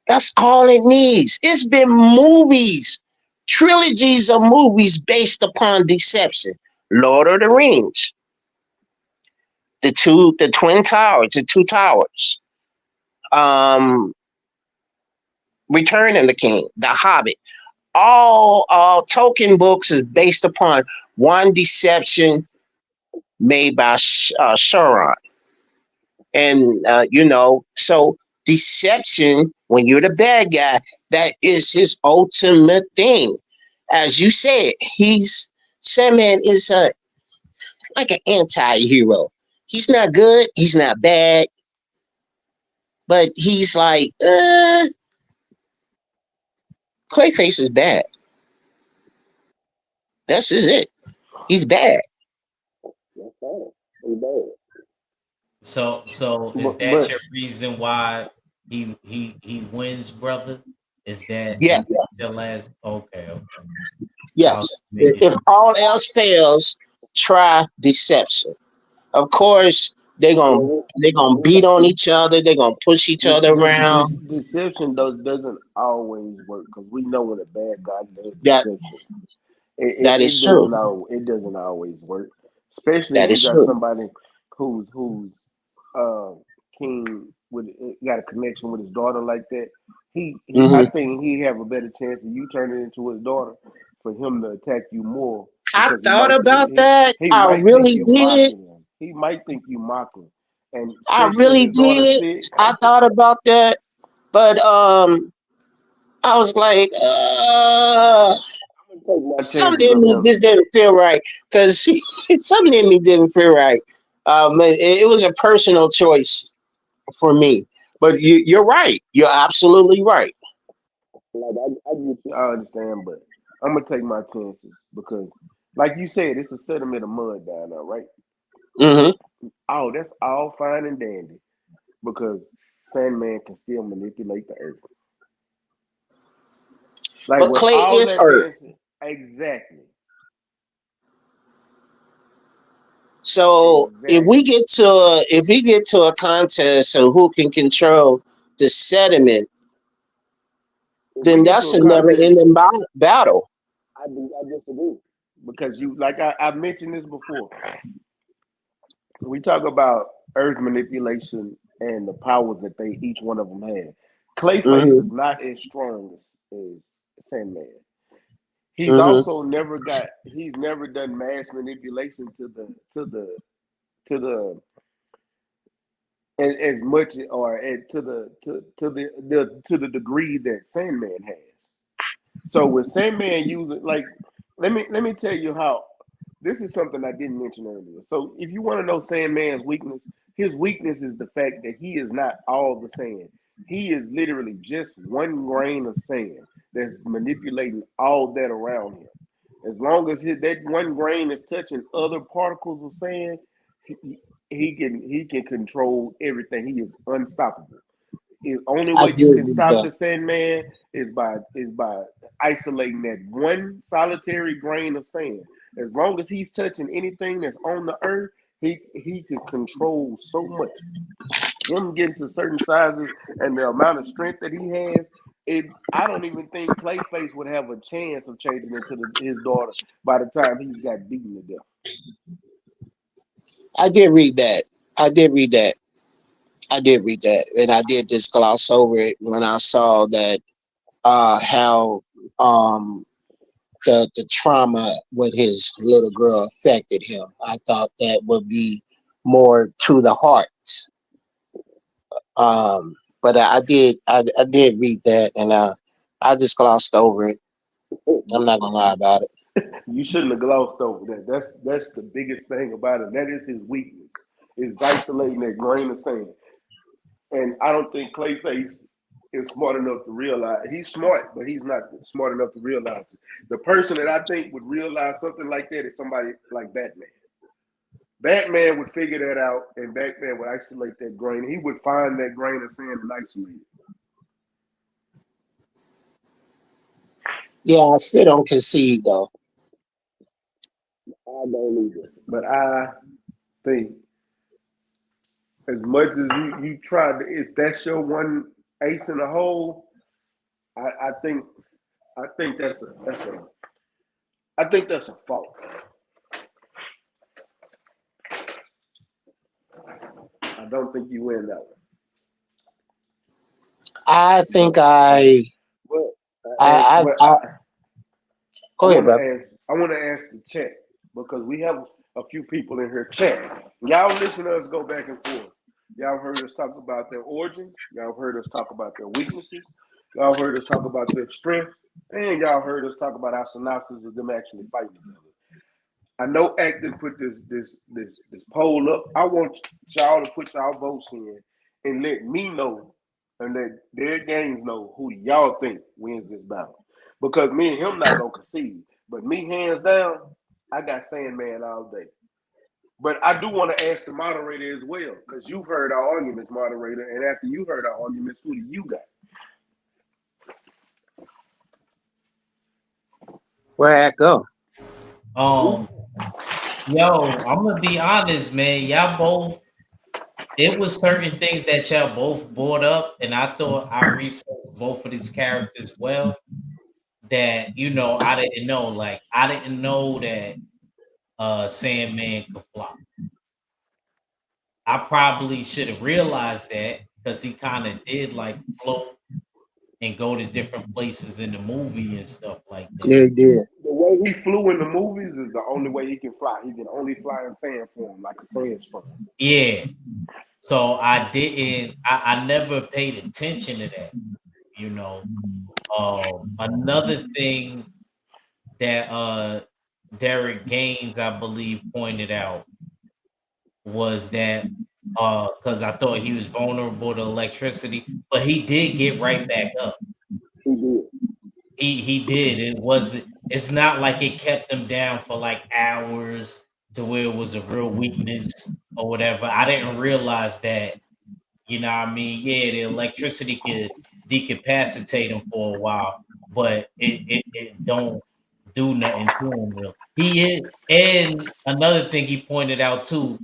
That's all it needs. It's been movies, trilogies of movies based upon deception. Lord of the Rings, the twin towers, the two towers. Um, Return of the King, The Hobbit. All Tolkien books is based upon one deception made by Sauron. And, so deception, when you're the bad guy, that is his ultimate thing. As you said, Sandman is like an anti-hero. He's not good, he's not bad, but he's like, Clayface is bad. That's just it. He's bad.
So is that
but
your reason why he wins, brother?
Yeah,
Is that your last? Okay, okay. I was
yes.
making
If
sure.
all else fails, try deception. Of course, they're gonna beat on each other. They're gonna push each other
this
around.
deception doesn't always work because we know when a bad guy does
That
deception,
that is true.
it doesn't always work, especially if
That
you
is
got
true.
somebody who's uh king with got a connection with his daughter like that. He I
Hmm.
think he have a better chance of you turning into his daughter for him to attack you more
I
because
thought about that.
he
I
might think
really
you
did.
mocking him. He might think you mocking, and
I
especially if
really
his daughter's
did.
sick.
I thought about that, but I was like,
Take my
something
chances
in
of
me
him.
just didn't feel right because something in me didn't feel right. It was a personal choice for me. But you're right. You're absolutely right.
Like I understand, but I'm gonna take my chances because, like you said, it's a sediment of mud down there, right?
Hmm.
Oh, that's all fine and dandy because Sandman can still manipulate the earth. Like
But
with
clay
all
is
that being
earth.
said, exactly,
So
exactly.
if we get to a contest of who can control the sediment,
If we
then
get to
that's
a
a never
contest,
ending battle.
I disagree because you like I mentioned this before. We talk about earth manipulation and the powers that they each one of them have. Clayface
Hmm.
is not as strong as Sandman.
Hmm.
He's never done mass manipulation to the as much or to the degree that Sandman has. So with Sandman using like let me tell you how this is something I didn't mention earlier. So if you want to know Sandman's weakness, his weakness is the fact that he is not all the sand. He is literally just one grain of sand that's manipulating all that around him. As long as that one grain is touching other particles of sand, he can control everything. He is unstoppable. The only
I
way you
do
can
agree with
stop
that.
the Sandman is by isolating that one solitary grain of sand. As long as he's touching anything that's on the earth, he can control so much. Him getting to certain sizes and the amount of strength that he has, I don't even think Clayface would have a chance of changing into his daughter by the time he's got beaten to death.
I did read that. I did read that. I did read that, and I did just gloss over it when I saw that how the trauma with his little girl affected him. I thought that would be more to the heart. But I did read that, and I just glossed over it. I'm not gonna lie about it.
You shouldn't have glossed over that. That's the biggest thing about it. That is his weakness. Is isolating that grain of sand. And I don't think Clayface is smart enough to realize he's smart, but he's not smart enough to realize it. The person that I think would realize something like that is somebody like Batman. Batman would figure that out, and Batman would isolate that grain. He would find that grain of sand and isolate it.
Yeah, I still don't concede though.
I don't either. But I think as much as you try to, if that's your one ace in the hole, I think I think that's a fault. I don't think you win that one.
I
But
think I
what
I
what I
go ahead,
want to
brother.
ask the chat because we have a few people in here chat. Y'all listen to us go back and forth. Y'all heard us talk about their origins. Y'all heard us talk about their weaknesses. Y'all heard us talk about their strength, and y'all heard us talk about our synopsis of them actually fighting together. I know Acton put this poll up. I want y'all to put y'all votes in and let me know and let their games know who y'all think wins this battle. Because me and him not gonna concede. But me hands down, I got Sandman all day. But I do want to ask the moderator as well, because you've heard our arguments, moderator, and after you heard our arguments, who do you got?
Where I go?
Um, yo, I'm gonna be honest, man. Y'all both. It was certain things that y'all both brought up, and I thought I researched both of these characters well. That I didn't know. Like I didn't know that Sandman could fly. I probably should have realized that because he kind of did like float and go to different places in the movie and stuff like that.
Yeah, he did.
The way he flew in the movies is the only way he can fly. He can only fly in sand form, like a sandstorm.
Yeah. So I never paid attention to that, you know. Another thing that Derek Gaines, I believe, pointed out was that because I thought he was vulnerable to electricity, but he did get right back up.
He did.
He did. It's not like it kept him down for like hours to where it was a real weakness or whatever. I didn't realize that. You know what I mean? Yeah, the electricity could decapacitate him for a while, but it don't do nothing to him real. He is, and another thing he pointed out too,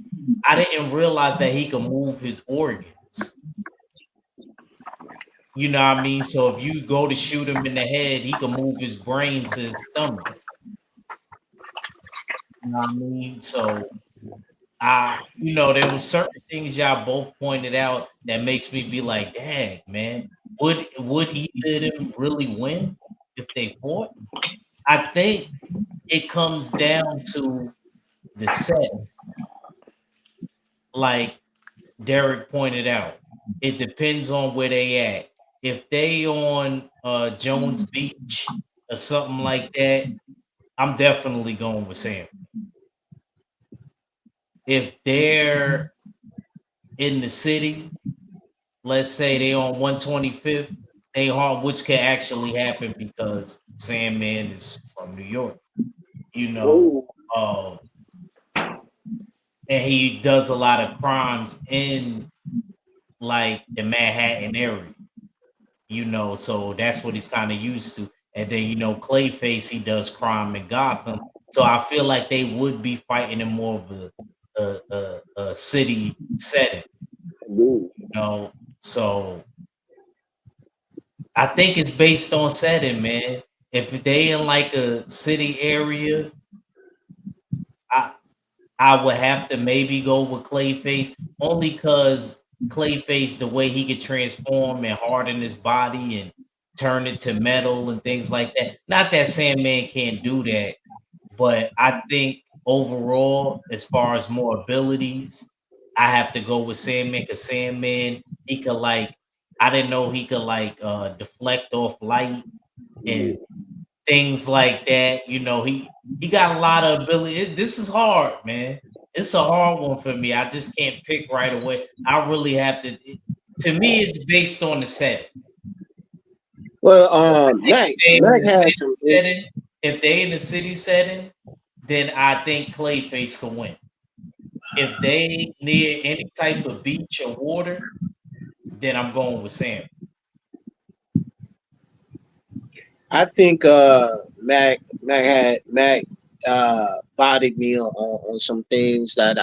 I didn't realize that he could move his organs. You know what I mean? So if you go to shoot him in the head, he can move his brain to his stomach. You know what I mean? So there was certain things y'all both pointed out that makes me be like, dang, man, would either of them really win if they fought? I think it comes down to the set, like Derek pointed out. It depends on where they at. If they on Jones Beach or something like that, I'm definitely going with Sam. If they're in the city, let's say they on 125th, they harm, which can actually happen because Sandman is from New York, you know,
Oh,
um, and he does a lot of crimes in like the Manhattan area, so that's what he's kind of used to. And then Clayface, he does crime in Gotham, So I feel like they would be fighting in more of a city setting,
Dude.
you know. So I think it's based on setting, man. If they in like a city area, I I would have to maybe go with Clayface only because Clayface, the way he could transform and harden his body and turn it to metal and things like that. Not that Sandman can't do that, but I think overall, as far as more abilities, I have to go with Sandman because Sandman, he could like, I didn't know he could like deflect off light
Yeah.
and things like that. You know, he got a lot of ability. This is hard, man. It's a hard one for me. I just can't pick right away. I really have to. To me, it's based on the setting.
Well,
If they in
Mac
the city
has some.
setting, if they in the city setting, then I think Clayface can win. If they near any type of beach or water, then I'm going with Sam.
I think Mac bodied me on some things that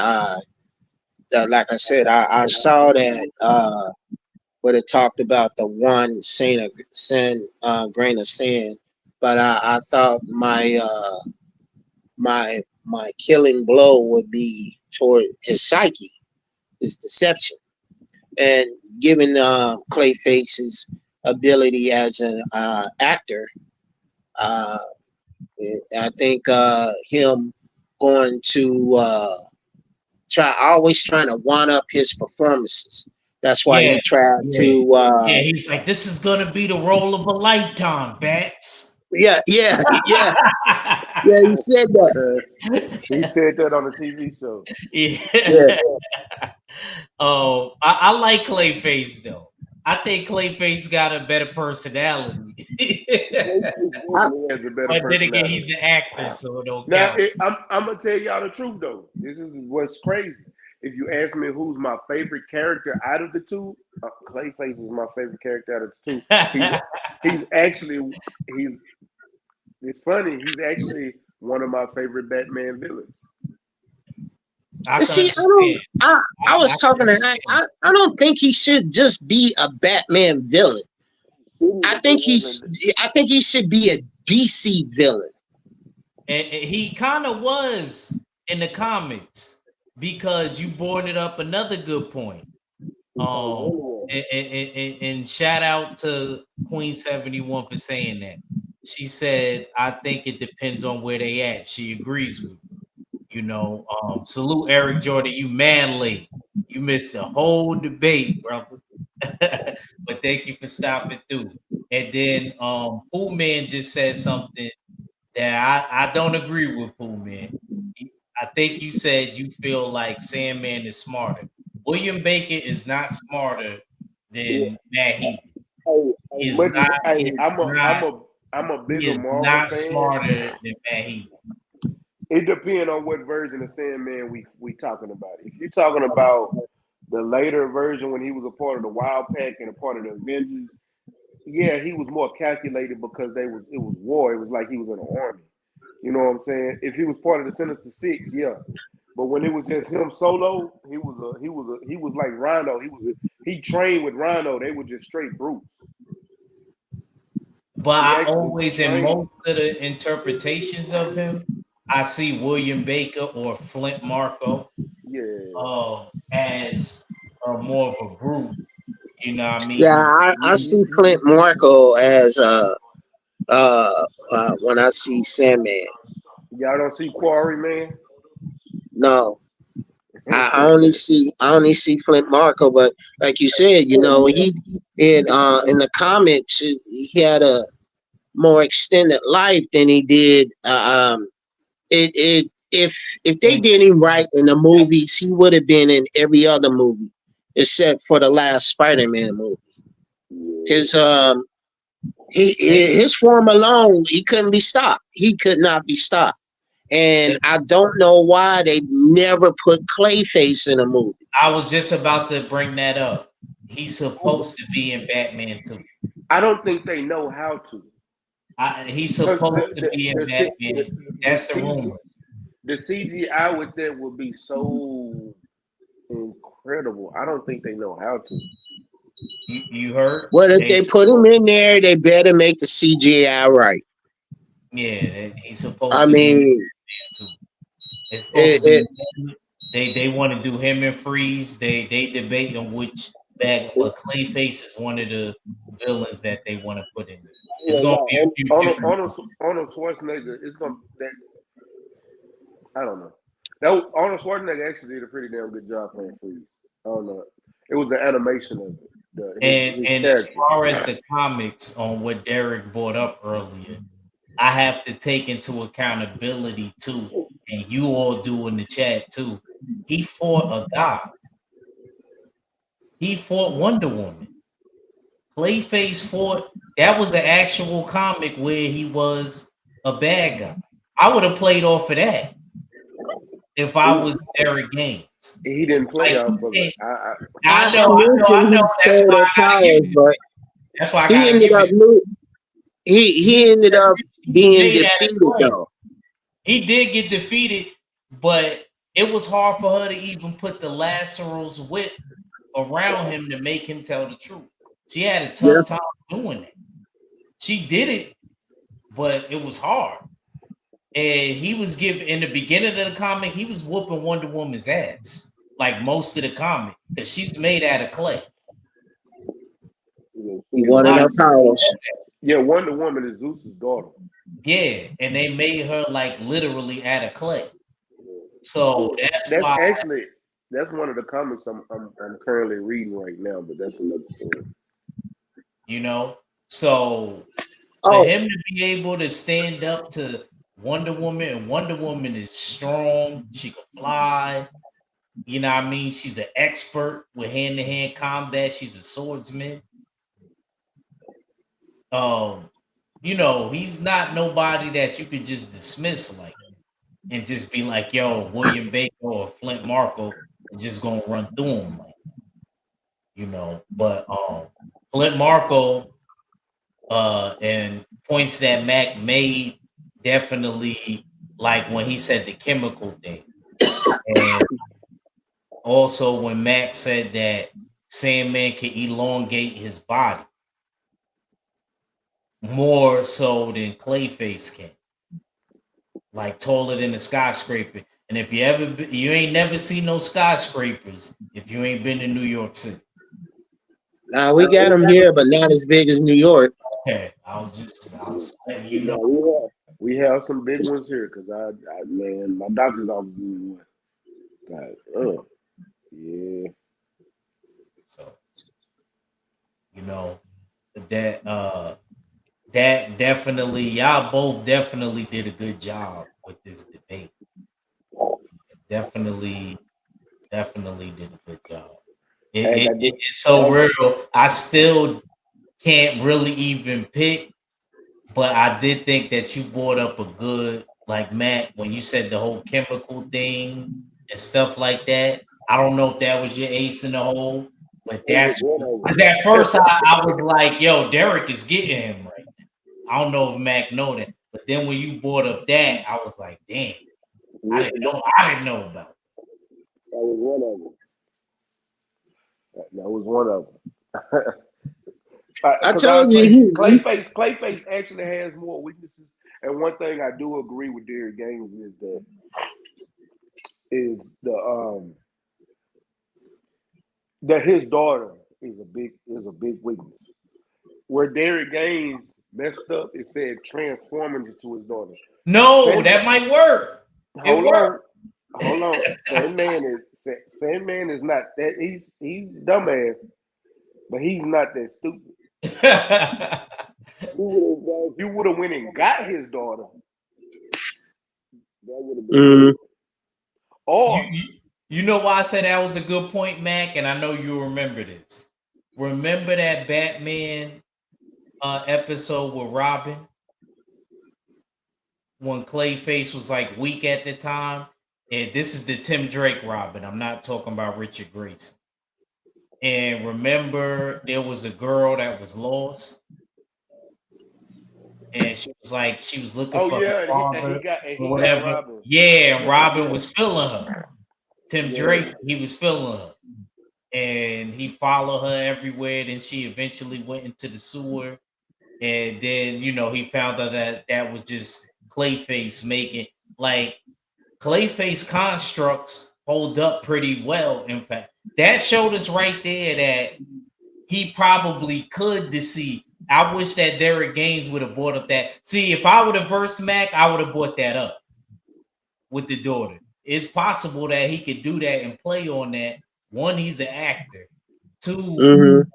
like I said I saw that where it talked about the one sin grain of sand, but I thought my killing blow would be toward his psyche, his deception, and given Clayface's ability as an actor, uh, I think him going to always trying to one up his performances. That's why
Yeah,
he tried
yeah,
to.
yeah. He's like, this is gonna be the role of a lifetime, Bats.
Yeah, yeah, yeah, yeah. He said that.
He said that on the TV show.
Yeah,
Yeah. Oh, I like Clayface though. I think Clayface got a better personality.
Clayface
I,
definitely has a better
But then again,
personality.
he's an actor, so it don't
Now,
count.
I'm gonna tell y'all the truth though. This is what's crazy. If you ask me who's my favorite character out of the two, Clayface is my favorite character out of the two. He's actually he's it's funny. He's actually one of my favorite Batman villains.
I can
see, I don't.
understand.
I
I
was talking
can
to.
understand.
I don't think he should just be a Batman villain. I think he should be a DC villain.
And he kind of was in the comics because you brought it up another good point. Um, and shout out to Queen 71 for saying that. She said, I think it depends on where they at. She agrees with me. You know, salute Eric Jordan. You man late. You missed the whole debate, brother. But thank you for stopping through. And then Pooh Man just said something that I don't agree with, Pooh Man. I think you said you feel like Sandman is smarter. William Bacon is not smarter
Yeah.
than Matt Heaton. He
As
is
much as
not. He is not.
I'm a
He
bigger
is
Marvel
not
fan.
smarter than Matt Heaton.
It depends on what version of Sandman we talking about. If you're talking about the later version when he was a part of the Wild Pack and a part of the Avengers, yeah, he was more calculated because it was war. It was like he was in an army. You know what I'm saying? If he was part of the Sinister Six, yeah. But when it was just him solo, he was like Rhino. He trained with Rhino. They were just straight brutes.
But
He
I
actually
always, in
trained.
most of the interpretations of him, I see William Baker or Flint Marco
Yeah.
as more of a brute. You know what I
Yeah,
mean?
I see Flint Marco as when I see Sandman.
Y'all don't see Quarry, man.
No, I only see Flint Marco, but like you said, he in the comics he had a more extended life than he did. If they
And
did him right in the movies, he would have been in every other movie except for the last Spider-Man movie.
Yeah.
Because his form alone, he couldn't be stopped. He could not be stopped. And I don't know why they never put Clayface in a movie.
I was just about to bring that up. He's supposed to be in Batman too.
I don't think they know how to.
He's
Because
supposed to be in Batman.
the
That's the
CG
rumors.
the CGI with that would be so incredible. I don't think they know how to.
You heard?
Well, if they put him in there, they better make the CGI right.
Yeah, he's
I
supposed to be
mean,
too. It's supposed
it,
to
it,
be. They want to do him and Freeze. They debate on which bag, but Clayface is one of the villains that they want to put in there. It's
Yeah,
gonna be a
no,
few different.
Arnold Schwarzenegger is gonna that I don't know. Arnold Schwarzenegger actually did a pretty damn good job playing Freeze. I don't know. It was the animation of it, his
And as
character.
far as the comics on what Derek brought up earlier, I have to take into accountability too, and you all do in the chat too. He fought a god. He fought Wonder Woman. Clayface fought. That was an actual comic where he was a bad guy. I would have played off of that if I was Derek Gaines.
He didn't play
Like
off of
he
it.
did. I
mentioned he
know. That's
stole
why
their
I gotta give
powers,
it.
but
That's why I
he
gotta
ended
give
up
it.
he ended up
He
being
made that
defeated
claim.
though.
He did get defeated, but it was hard for her to even put the Lazaro's whip around him to make him tell the truth. She had a
Yeah,
tough time doing that. She did it, but it was hard. And he was giving in the beginning of the comic, he was whooping Wonder Woman's ass, like most of the comic, because she's made out of clay.
he
A
wanted
lot
her
of people don't
powers.
know that.
Yeah, Wonder Woman is Zeus's daughter.
Yeah, and they made her like literally out of clay. So that's
That's
why,
actually that's one of the comics I'm currently reading right now, but that's another story.
you know. So for
Oh,
him to be able to stand up to Wonder Woman, and Wonder Woman is strong, she can fly, you know what I mean? She's an expert with hand-to-hand combat, she's a swordsman. Um, he's not nobody that you could just dismiss like and just be like, yo, William Baker or Flint Marko is just gonna run through him, like, But Flint Marko and points that Mac made definitely like when he said the chemical thing. And also when Mac said that Sandman can elongate his body more so than Clayface can, like taller than a skyscraper. And if you ain't never seen no skyscrapers if you ain't been to New York City.
now we got him here, but not as big as New York.
Okay, I was letting you know.
No, we have some big ones here because man, my doctor's office is one. God, yeah.
So you know that that definitely y'all both definitely did a good job with this debate. Definitely, definitely did a good job.
And I did.
It's so real. I still can't really even pick, but I did think that you brought up a good, like Matt, when you said the whole chemical thing and stuff like that. I don't know if that was your ace in the hole, but
It was
that's
one of
because at first I was like, yo, Derek is getting him right now. I don't know if Mac know that, but then when you brought up that, I was like, damn,
them.
I didn't know about it.
That was one of them. That was one of them.
I
Because I
told you
say
he
Clayface actually has more weaknesses. And one thing I do agree with Derek Gaines that his daughter is a big weakness. Where Derek Gaines messed up, it said transforming into his daughter.
No,
Sand,
that might work. It
hold on, hold on. Sandman is not that he's dumbass, but he's not that stupid.
worked.
If you would have went and got his daughter, that would have been
mm,
good.
You,
Or
you you know why I said that was a good point, Mac, and I know you remember this. Remember that Batman episode with Robin when Clayface was like weak at the time? And this is the Tim Drake Robin. I'm not talking about Richard Grayson. And remember, there was a girl that was lost, and she was looking
Oh
for her
yeah,
father
and
or
he got
whatever.
Robin.
Yeah, and Robin
Yeah,
was feeling her. Tim
yeah.
Drake, he was feeling her, and he followed her everywhere. Then she eventually went into the sewer, and then he found out that that was just Clayface making like Clayface constructs hold up pretty well. In fact, that showed us right there that he probably could deceive. I wish that Derek Gaines would have brought up that. See, if I would have versed Mac, I would have brought that up with the daughter. It's possible that he could do that and play on that. One, he's an actor. Two,
Mm-hmm.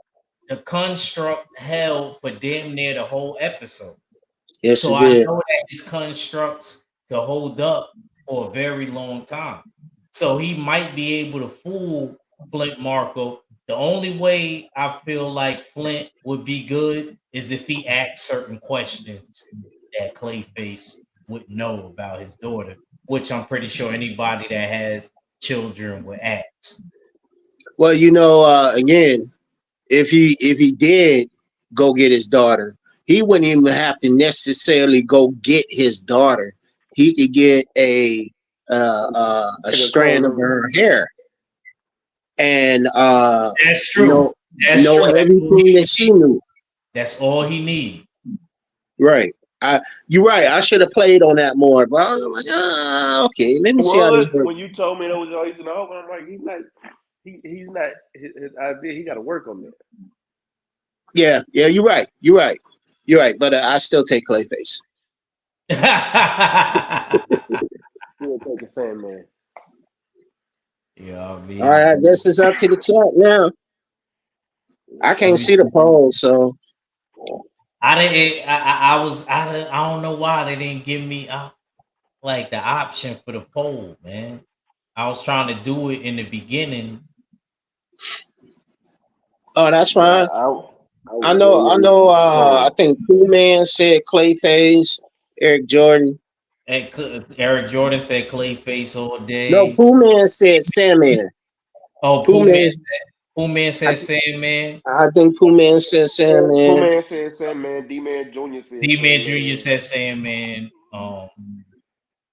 the construct held for damn near the whole episode.
Yes,
So
it
I
did.
know that his constructs could hold up for a very long time. So he might be able to fool Flint Marco. The only way I feel like Flint would be good is if he asked certain questions that Clayface would know about his daughter, which I'm pretty sure anybody that has children would ask.
Well, again, if he did go get his daughter, he wouldn't even have to necessarily go get his daughter. He could get a
Like a clone
strand of
of
her hair and
That's true.
know
That's
know
true.
everything that she knew.
That's all he needs.
Right. You're right. I should have played on that more, but I was like, okay, let me see how this
was
works.
when you told me that was always in the hope. I'm like, he's not his idea. He got to work on that.
Yeah, yeah, you're right. You're right. But I still take Clayface.
He'll take a Sandman.
Yeah, I
All right,
mean,
I guess it's up to the chat now. I
let
can't
me
see the poll, so
I didn't. I was. I don't know why they didn't give me like the option for the poll, man. I was trying to do it in the beginning.
oh, that's
Yeah,
fine.
I was waiting
I
on
know.
the
I
poll.
think Cool Man said Clayface, Eric Jordan.
And Eric Jordan said Clayface all
No,
day.
Cool Man said Sandman.
Oh,
Pooh Man,
Pooh Man
I,
said Sandman.
I think Pooh Man said
Poor
Sandman.
man said Sandman. D Man Junior said
D Man Jr.
Sandman.
said Sandman.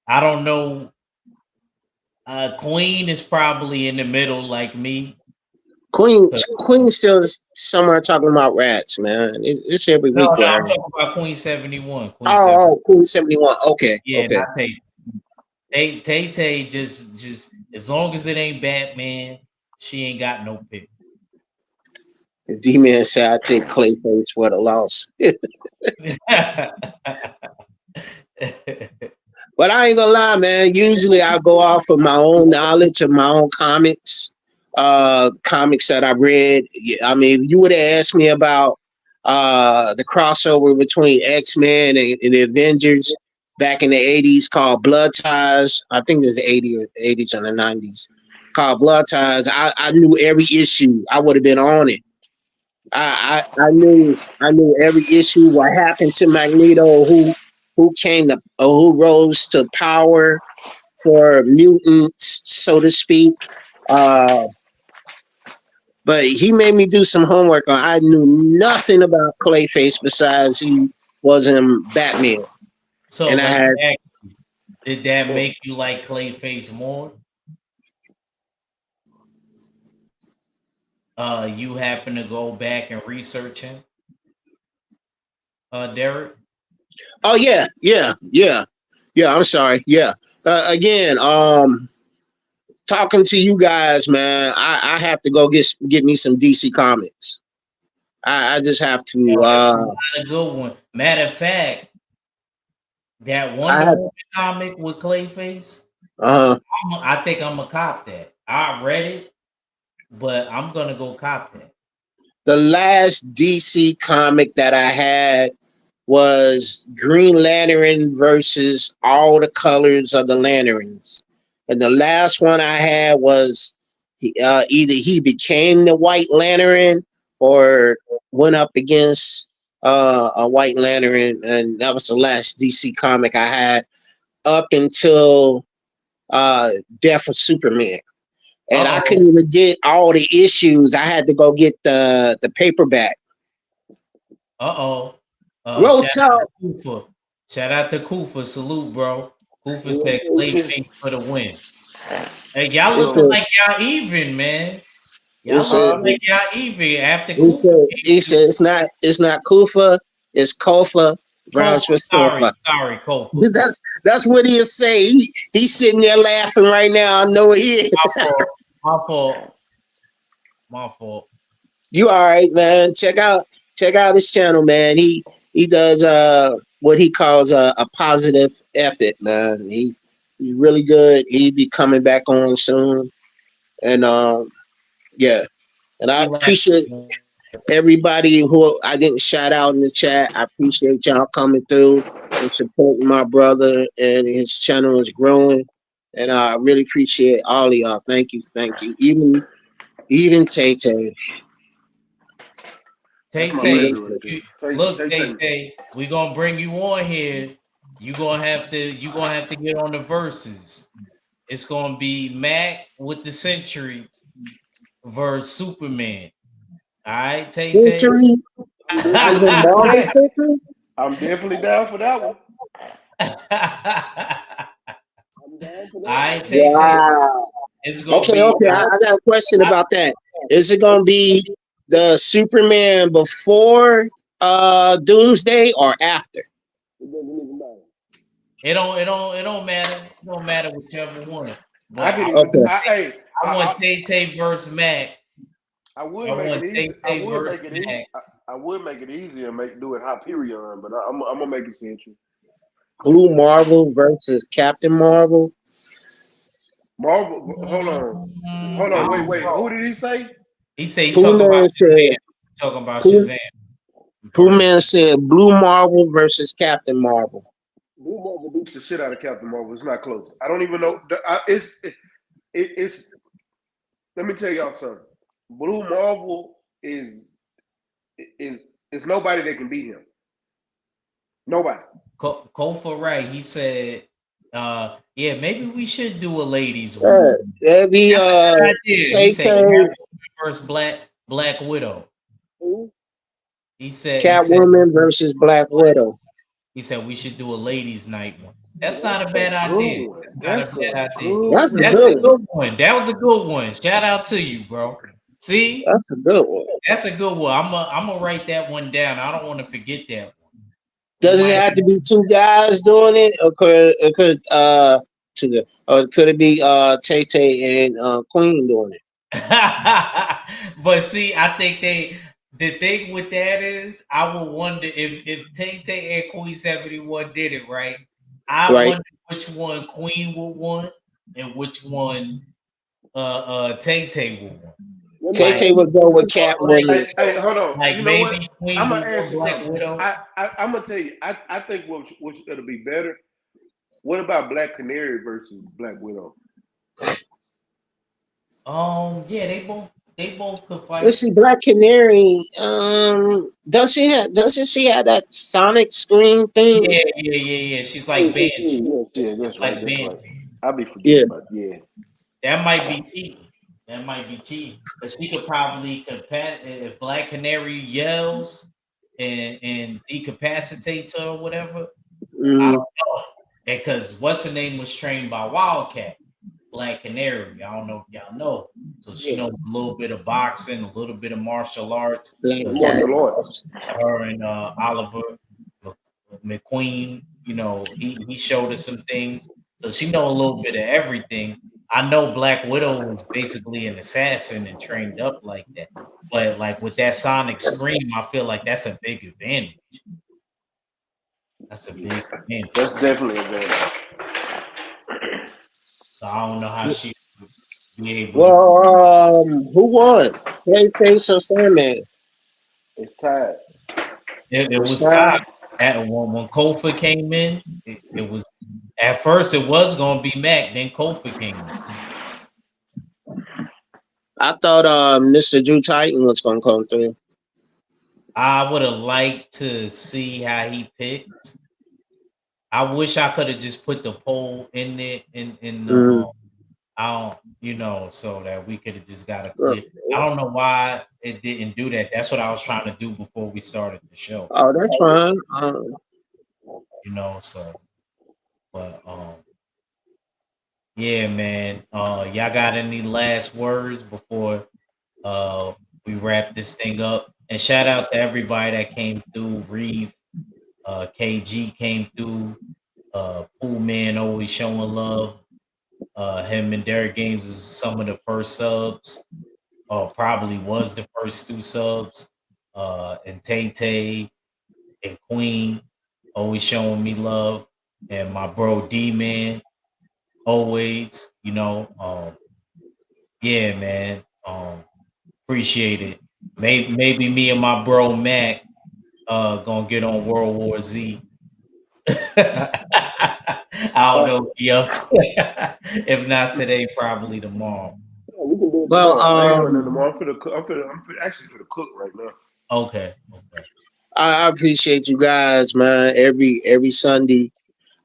I don't know. Queen is probably in the middle, like me.
Queen still is somewhere talking about rats, man. It's every
No,
week
no,
where
I'm talking about Queen 71. Queen 7.
oh, Queen 71. Okay,
Yeah,
okay.
not Tay just as long as it ain't Batman, she ain't got no pick.
The D Man said I take Clayface for the loss. But I ain't gonna lie, man. Usually I go off of my own knowledge of my own comics that I read. I mean, if you would have asked me about the crossover between X-Men and the Avengers back in the 80s called Blood Ties. I think it was the 80s or the 90s. Called Blood Ties. I knew every issue. I would have been on it. I knew every issue, what happened to Magneto, who came to who rose to power for mutants, so to speak. Uh, but he made me do some homework on. I knew nothing about Clayface besides he was in Batman,
So
and I
let me
had
ask, did that make you like Clayface more? You happen to go back and research him, Derek?
oh yeah. I'm sorry, yeah. Again, talking to you guys, man. I have to go get me some DC comics. I just have to.
Oh, there's a lot of good one. Matter of fact, that
I
Wonder
have.
Woman comic with Clayface,
Uh,
I think I'm gonna cop that. I read it, but I'm gonna go cop that.
the last DC comic that I had was Green Lantern versus all the colors of the lanterns, and the last one I had was either he became the White Lantern or went up against a White Lantern, and that was the last DC comic I had up until Death of Superman. And I
Uh oh.
couldn't even get all the issues. I had to go get the paperback.
Uh oh.
Roll
Shout out
talk.
to Kufa. Shout out to Kufa. Salute, bro. Kufa said Clayface
It's,
for the win. Hey, y'all
It's
looking
a,
yo,
like y'all even, man. Y'all
it's a,
looking
huh?
like y'all even after
he
Kufa.
said, it's not Kufa, it's Kofa
Kofa,
versus
sorry,
Sofa.
sorry, Kofa.
That's what he'll say. He's sitting there laughing right now. I know he is.
My fault. My fault. My fault.
You all right, man. Check out his channel, man. He does what he calls a positive effort, man. He's really good. He be coming back on soon. And yeah. And I
He like
appreciate everybody who I didn't shout out in the chat. I appreciate y'all coming through and supporting my brother, and his channel is growing. And I really appreciate all of y'all. Thank you, thank you. Even Tay Tay.
That's
Tay
my
Even
Tay.
baby right there.
Look,
Tay
Tay
Tay.
Tay, we gonna bring you on here. You gonna have to get on the verses. It's gonna be Mac with the Century versus Superman. All right, Tay Tay.
Century,
I'm
as
definitely
in
down for
Marvel
that.
Century.
I'm definitely down for that one.
All
I'm down for that one.
right, Tay Tay.
Wow.
It's gonna
Okay,
be.
okay. I got a question about that. Is it gonna be the Superman before Doomsday or after?
It doesn't even matter.
It don't matter. It don't matter whichever one.
I
But
can even.
Okay.
Hey,
I want Tay Tay versus Mac.
I
I
would make
want
it
Tay
easy.
Tay versus Mac.
I would make it easier and do it Hyperion, but I'm gonna make it Century.
Blue Marvel versus Captain Marvel.
Marvel. Hold
I
on.
don't
Wait. Who
know.
did he say?
He say he
Pooh
talking about
Man
Shazam.
said
He talking about
Pooh,
Shazam
Pooh
first.
Man said Blue Marvel versus Captain Marvel.
Blue Marvel beats the shit out of Captain Marvel. It's not close. I don't even know. It's. Let me tell y'all something. Blue Marvel is it's nobody that can beat him. Nobody.
Kofa right. He said, yeah, maybe we should do a ladies one.
That'd be
That's a good idea. He
Tay
said
Tay,
Catwoman versus Black Widow.
Who?
He said
Catwoman versus Black Widow.
he said we should do a ladies night one. That's not a
That's a
bad
good
idea.
one.
That's not a
That's a
bad idea.
good
That's a
That's
good
a
one.
one.
good one. That was a good one. Shout out to you, bro. See,
That's a good one.
that's a good one. I'm gonna write that one down. I don't want to forget that one. We
Does it
might
have to be two guys doing it, or could it be Tay Tay and Queen doing it?
but see, I think the thing with that is I would wonder if Tay Tay and Queen 71 did it right. I
Right.
wonder which one Queen would won and which one Tay Tay would won.
Tay
Like
Tay would go with Catwoman.
Hey, hold on.
like
You know what?
maybe
I'm
Queen
gonna
would
ask
won
you
Black
something.
Widow.
I'm gonna tell you. I think which it'll be better. What about Black Canary versus Black Widow?
Yeah, they both could
Let's
fight.
see, Black Canary. Doesn't she have that Sonic screen thing?
Yeah. She's like Banshee.
Yeah, that's right.
Like
That's right.
Banshee.
I'll be forgetting
Yeah.
about
That might be cheating. That might be cheating. But she could probably if Black Canary yells and decapacitates her or whatever. I
Mm,
don't know. Because what's her name was trained by Wildcat, Black Canary. I don't know if y'all know. So she
yeah.
knows a little bit of boxing, a little bit of martial arts.
Black
Because
Cat.
martial arts.
her and Oliver McQueen, he showed us some things. So she know a little bit of everything. I know Black Widow was basically an assassin and trained up like that. But like with that sonic scream, I feel like that's a big advantage. That's a big advantage.
That's definitely a advantage.
So I don't know how she would be able to.
Well, who won? Clayface or Sandman?
It's tied.
It
It's
was
time.
time. When Kofa came in, it was at first it was gonna be Mac, then Kofa came in.
I thought Mr. Drew Titan was gonna come through.
I would have liked to see how he picked. I wish I could have just put the poll in there in the
Mm,
I don't, so that we could have just got a
Uh,
clear. I don't know why it didn't do that. That's what I was trying to do before we started the show.
Oh, that's fine.
So but yeah, man. Y'all got any last words before uh we wrap this thing up? And shout out to everybody that came through. Reeve, KG came through. Pool Man always showing love. Him and Derek Gaines was some of the first subs, or probably was the first two subs. And Tay Tay and Queen always showing me love. And my bro D Man always, yeah, man. Appreciate it. Maybe me and my bro Mac gonna get on World War Z. I don't
Uh,
know if he up to it. If not today, probably tomorrow.
yeah, we can do it
Well,
tomorrow. I ain't doing it tomorrow. Actually for the cook right now.
Okay, okay.
I appreciate you guys, man. Every Sunday.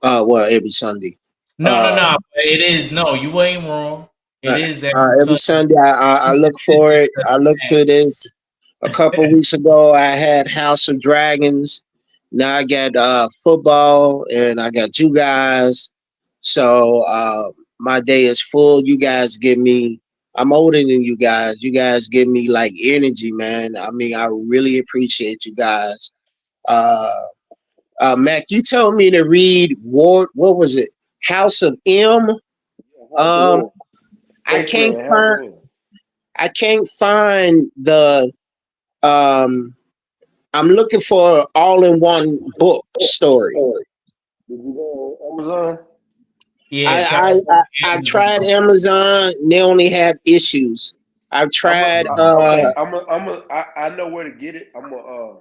Well, every Sunday.
No, no,
Uh,
no. It is no. You ain't wrong. It is every
every
Sunday.
Sunday, I look for it. I look to this. A couple weeks ago, I had House of Dragons. Now I got football, and I got you guys. So my day is full. You guys give me. I'm older than you guys. You guys give me like energy, man. I mean, I really appreciate you guys. Uh, Mac, you told me to read Ward. What was it? House of M.
House of
Um,
Man.
I can't
X-Men, House of
find.
Man.
I can't find the. Um, I'm looking for all-in-one book story.
Did you go on Amazon?
Yeah, try
I
to go
I,
to
I tried
Amazon.
Amazon. And they only have issues. I've
I'm a,
tried.
okay. I know where to get it. I'm gonna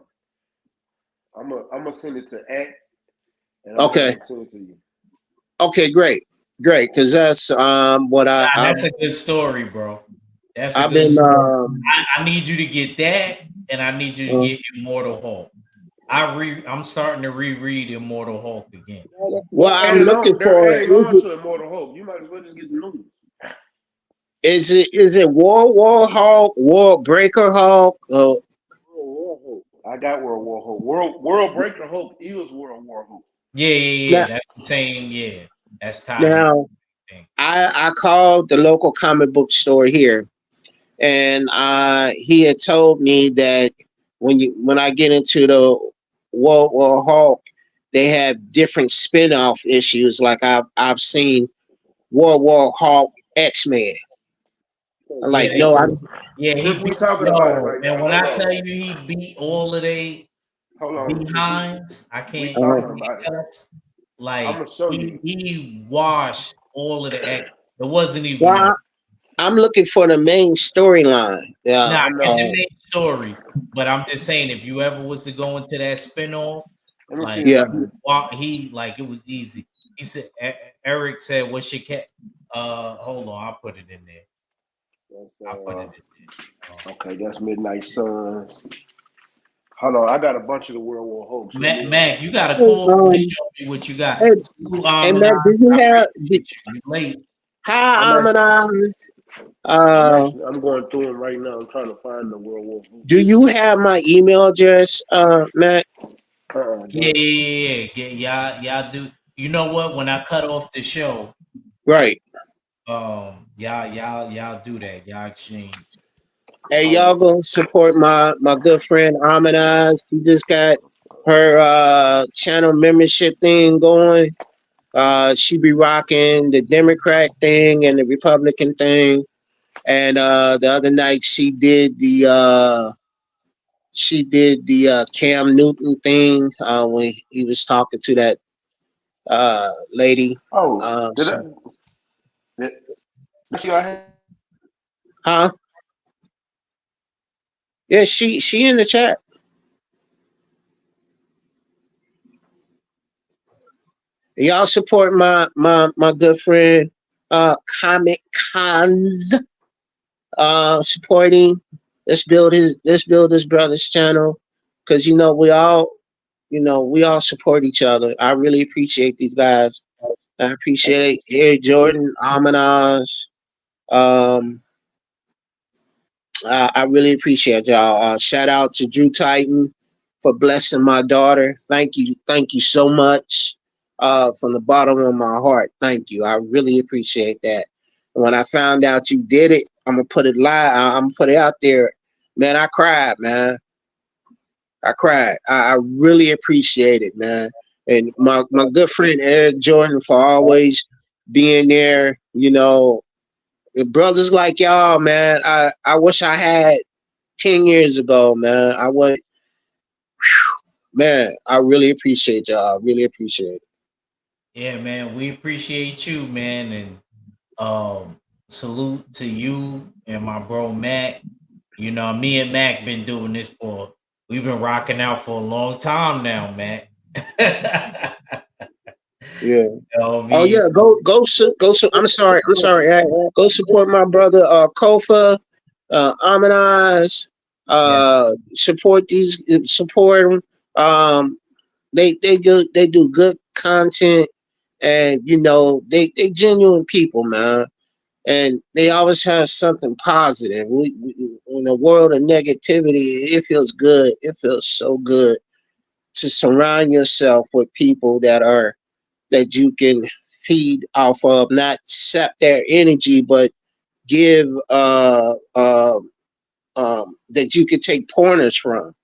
send it to Act, and I'm gonna have
Okay.
him send it to you.
Okay. Great. Great. Because that's what
Nah, that's a good story, bro. That's a
I've
good
been.
story. I need you to get that, and I need you to
Uh,
get Immortal Hulk. I'm starting to reread Immortal Hulk again.
well, I'm looking
They're
for.
adding on to Immortal Hulk. You might as well just get the new one.
Is it World Hulk, World Breaker Hulk?
World War Hulk. I got World War Hulk. World Breaker Hulk is World War Hulk.
Yeah, yeah,
Now,
yeah. That's the same. Yeah, that's tied in.
now I called the local comic book store here, and he had told me that when I get into the World War Hulk, they have different spin-off issues. Like I've seen World War Hulk X-Men. I'm
Yeah,
like, no, I
yeah. He
Since we
beat
talking about it
yo,
right now,
and when
hold
I
on,
tell you he beat all of they
hold on. Since
behinds,
we
uh,
talking about it, I'm
like
gonna show you.
he washed all of the X. There wasn't even no.
well, I'm looking for the main storyline. Yeah,
Nah,
I
get
know.
the main story. But I'm just saying, if you ever was to go into that spinoff,
Let me see
like
if
yeah.
I can.
he like it was easy. He said Eric said, "What's your cat?" Hold on, I'll put it in there.
That's,
I'll put it in there.
okay, that's Midnight Suns. Hold on, I got a bunch of the World War Hulks. Let me.
Mac, you gotta
Hey,
call me and show me what you got.
hey,
Ooh,
hey,
and
Matt, do you
I
have?
appreciate you. You late.
I'm
Hi,
actually,
Amanize. Uh,
I'm going through them right now. I'm trying to find the World War
do
Hulks.
you have my email address, Matt?
Yeah,
Don't.
yeah, yeah, yeah. Y'all do. You know what? When I cut off the show,
Right.
y'all do that. Y'all exchange.
Hey,
All right.
y'all gonna support my good friend Amanize. She just got her channel membership thing going. She be rocking the Democrat thing and the Republican thing. And the other night she did the Cam Newton thing when he was talking to that lady.
Oh, did I?
So,
Did, see, I had,
huh? Yeah, she in the chat. Y'all support my good friend Comic Cons supporting. Let's build his brother's channel because we all support each other. I really appreciate these guys. I appreciate Air Jordan, Amanaz. Um, I really appreciate y'all. Shout out to Drew Titan for blessing my daughter. Thank you so much. From the bottom of my heart, thank you. I really appreciate that. When I found out you did it, I'm gonna put it live. I'm gonna put it out there. Man, I cried, man. I cried. I really appreciate it, man. And my good friend Eric Jordan for always being there. Brothers like y'all, man. I wish I had 10 years ago, man. I would, man. I really appreciate y'all. I really appreciate it.
Yeah, man, we appreciate you, man, and salute to you and my bro Mac. You know, me and Mac been doing this for we've been rocking out for a long time now, Mac.
Yeah.
You know what I
Oh
mean?
yeah. I'm sorry. I'm sorry. Go support my brother Kofa, Amanaz.
Yeah.
Support them. They do good content, and they genuine people, man. And they always have something positive. In a world of negativity, it feels good. It feels so good to surround yourself with people that you can feed off of, not sap their energy, but give that you can take pointers from.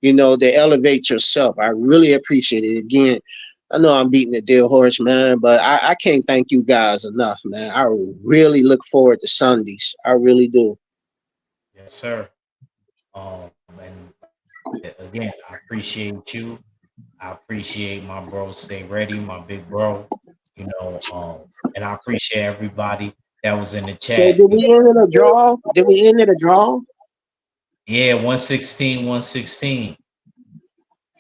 To elevate yourself. I really appreciate it. Again, I know I'm beating the dead horse, man, but I can't thank you guys enough, man. I really look forward to Sundays. I really do.
Yes, sir. And like I said, again, I appreciate you. I appreciate my bro Stay Ready, my big bro. And I appreciate everybody that was in the
So
chat.
Did we end in a draw?
Yeah, 116, 116.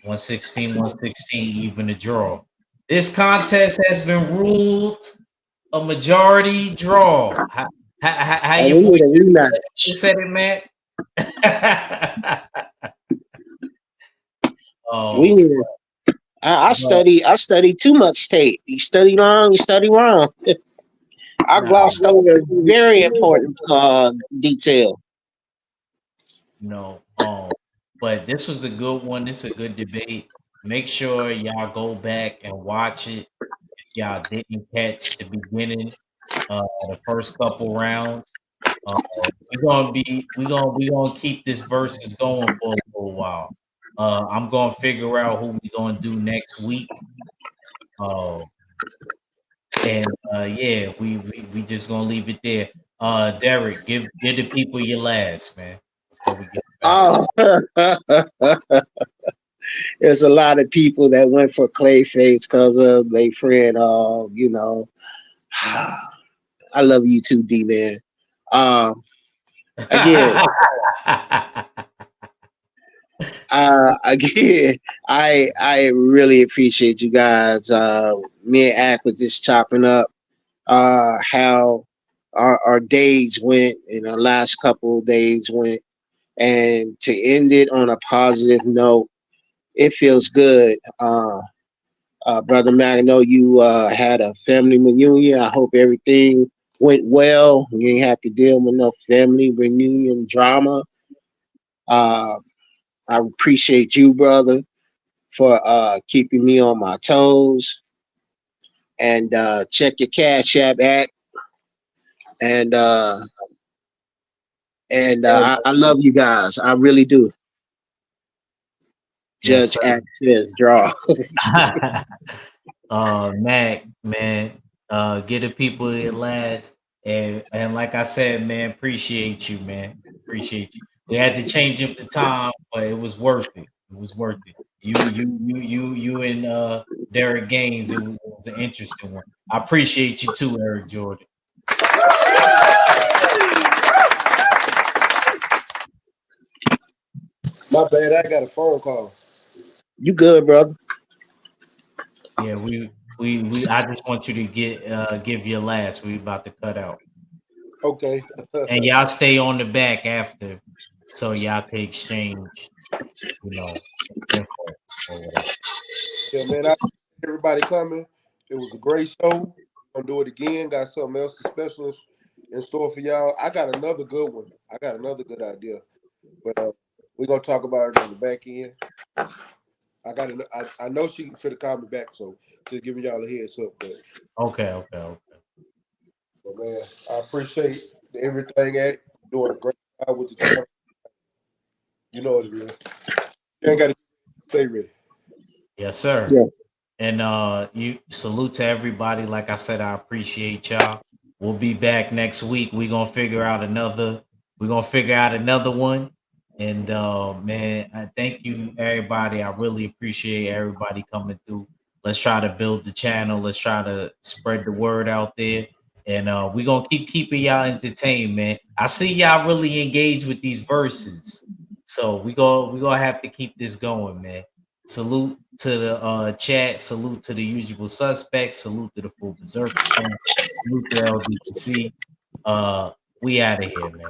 116, 116, even a draw. This contest has been ruled a majority draw. How
Oh,
your
we
boy
need a rematch.
said it, man?
We
um,
need. I
but
study. I study too much tape. You study wrong. You study wrong. I
nah,
glossed over a very important detail.
no. But this was a good one. This is a good debate. Make sure y'all go back and watch it. If y'all didn't catch the beginning, the first couple rounds. We're gonna keep this versus going for a little while. I'm gonna figure out who we're gonna do next week. Uh, and yeah, we just gonna leave it there. Derek, give the people your last, man, before we get back up.
Oh, there's a lot of people that went for Clayface because of their friend. I love you too, D man. Um, again, again, I really appreciate you guys. Me and Ack were just chopping up how our days went and our last couple of days went, and to end it on a positive note, it feels good. Brother Mac, I know you had a family reunion. I hope everything went well. You didn't have to deal with no family reunion drama. Uh, I appreciate you, brother, for keeping me on my toes. And check your Cash App at. And I love you guys. I really do.
Yes,
Judge Access draw.
sir. Mac, man, get the people at last. And like I said, man, appreciate you, man. Appreciate you. We had to change up the time, but it was worth it. It was worth it. You and Derek Gaines, it was an interesting one. I appreciate you too, Eric Jordan.
My bad, I got a phone call.
You good, brother?
Yeah, we I just want you to give your last. We about to cut out.
Okay.
And y'all stay on the back after so y'all can exchange, you know, info or whatever.
Yeah, man, I appreciate everybody coming. It was a great show. Gonna do it again. Got something else special in store for y'all. I got another good one. I got another good idea, but we're gonna talk about it on the back end. I know she finna call me back, so just giving y'all a heads up.
Okay.
But man, I appreciate everything at doing a great job with the channel. You know what it is. You ain't gotta stay ready.
Yes, sir.
Yeah.
And you salute to everybody. Like I said, I appreciate y'all. We'll be back next week. We're gonna figure out another one. And man, I thank you everybody. I really appreciate everybody coming through. Let's try to build the channel. Let's try to spread the word out there. And we're gonna keep keeping y'all entertained, man. I see y'all really engaged with these verses. So we gonna have to keep this going, man. Salute to the chat. Salute to the usual suspects. Salute to the full berserker clan. Salute to LDPC. We out of here, man.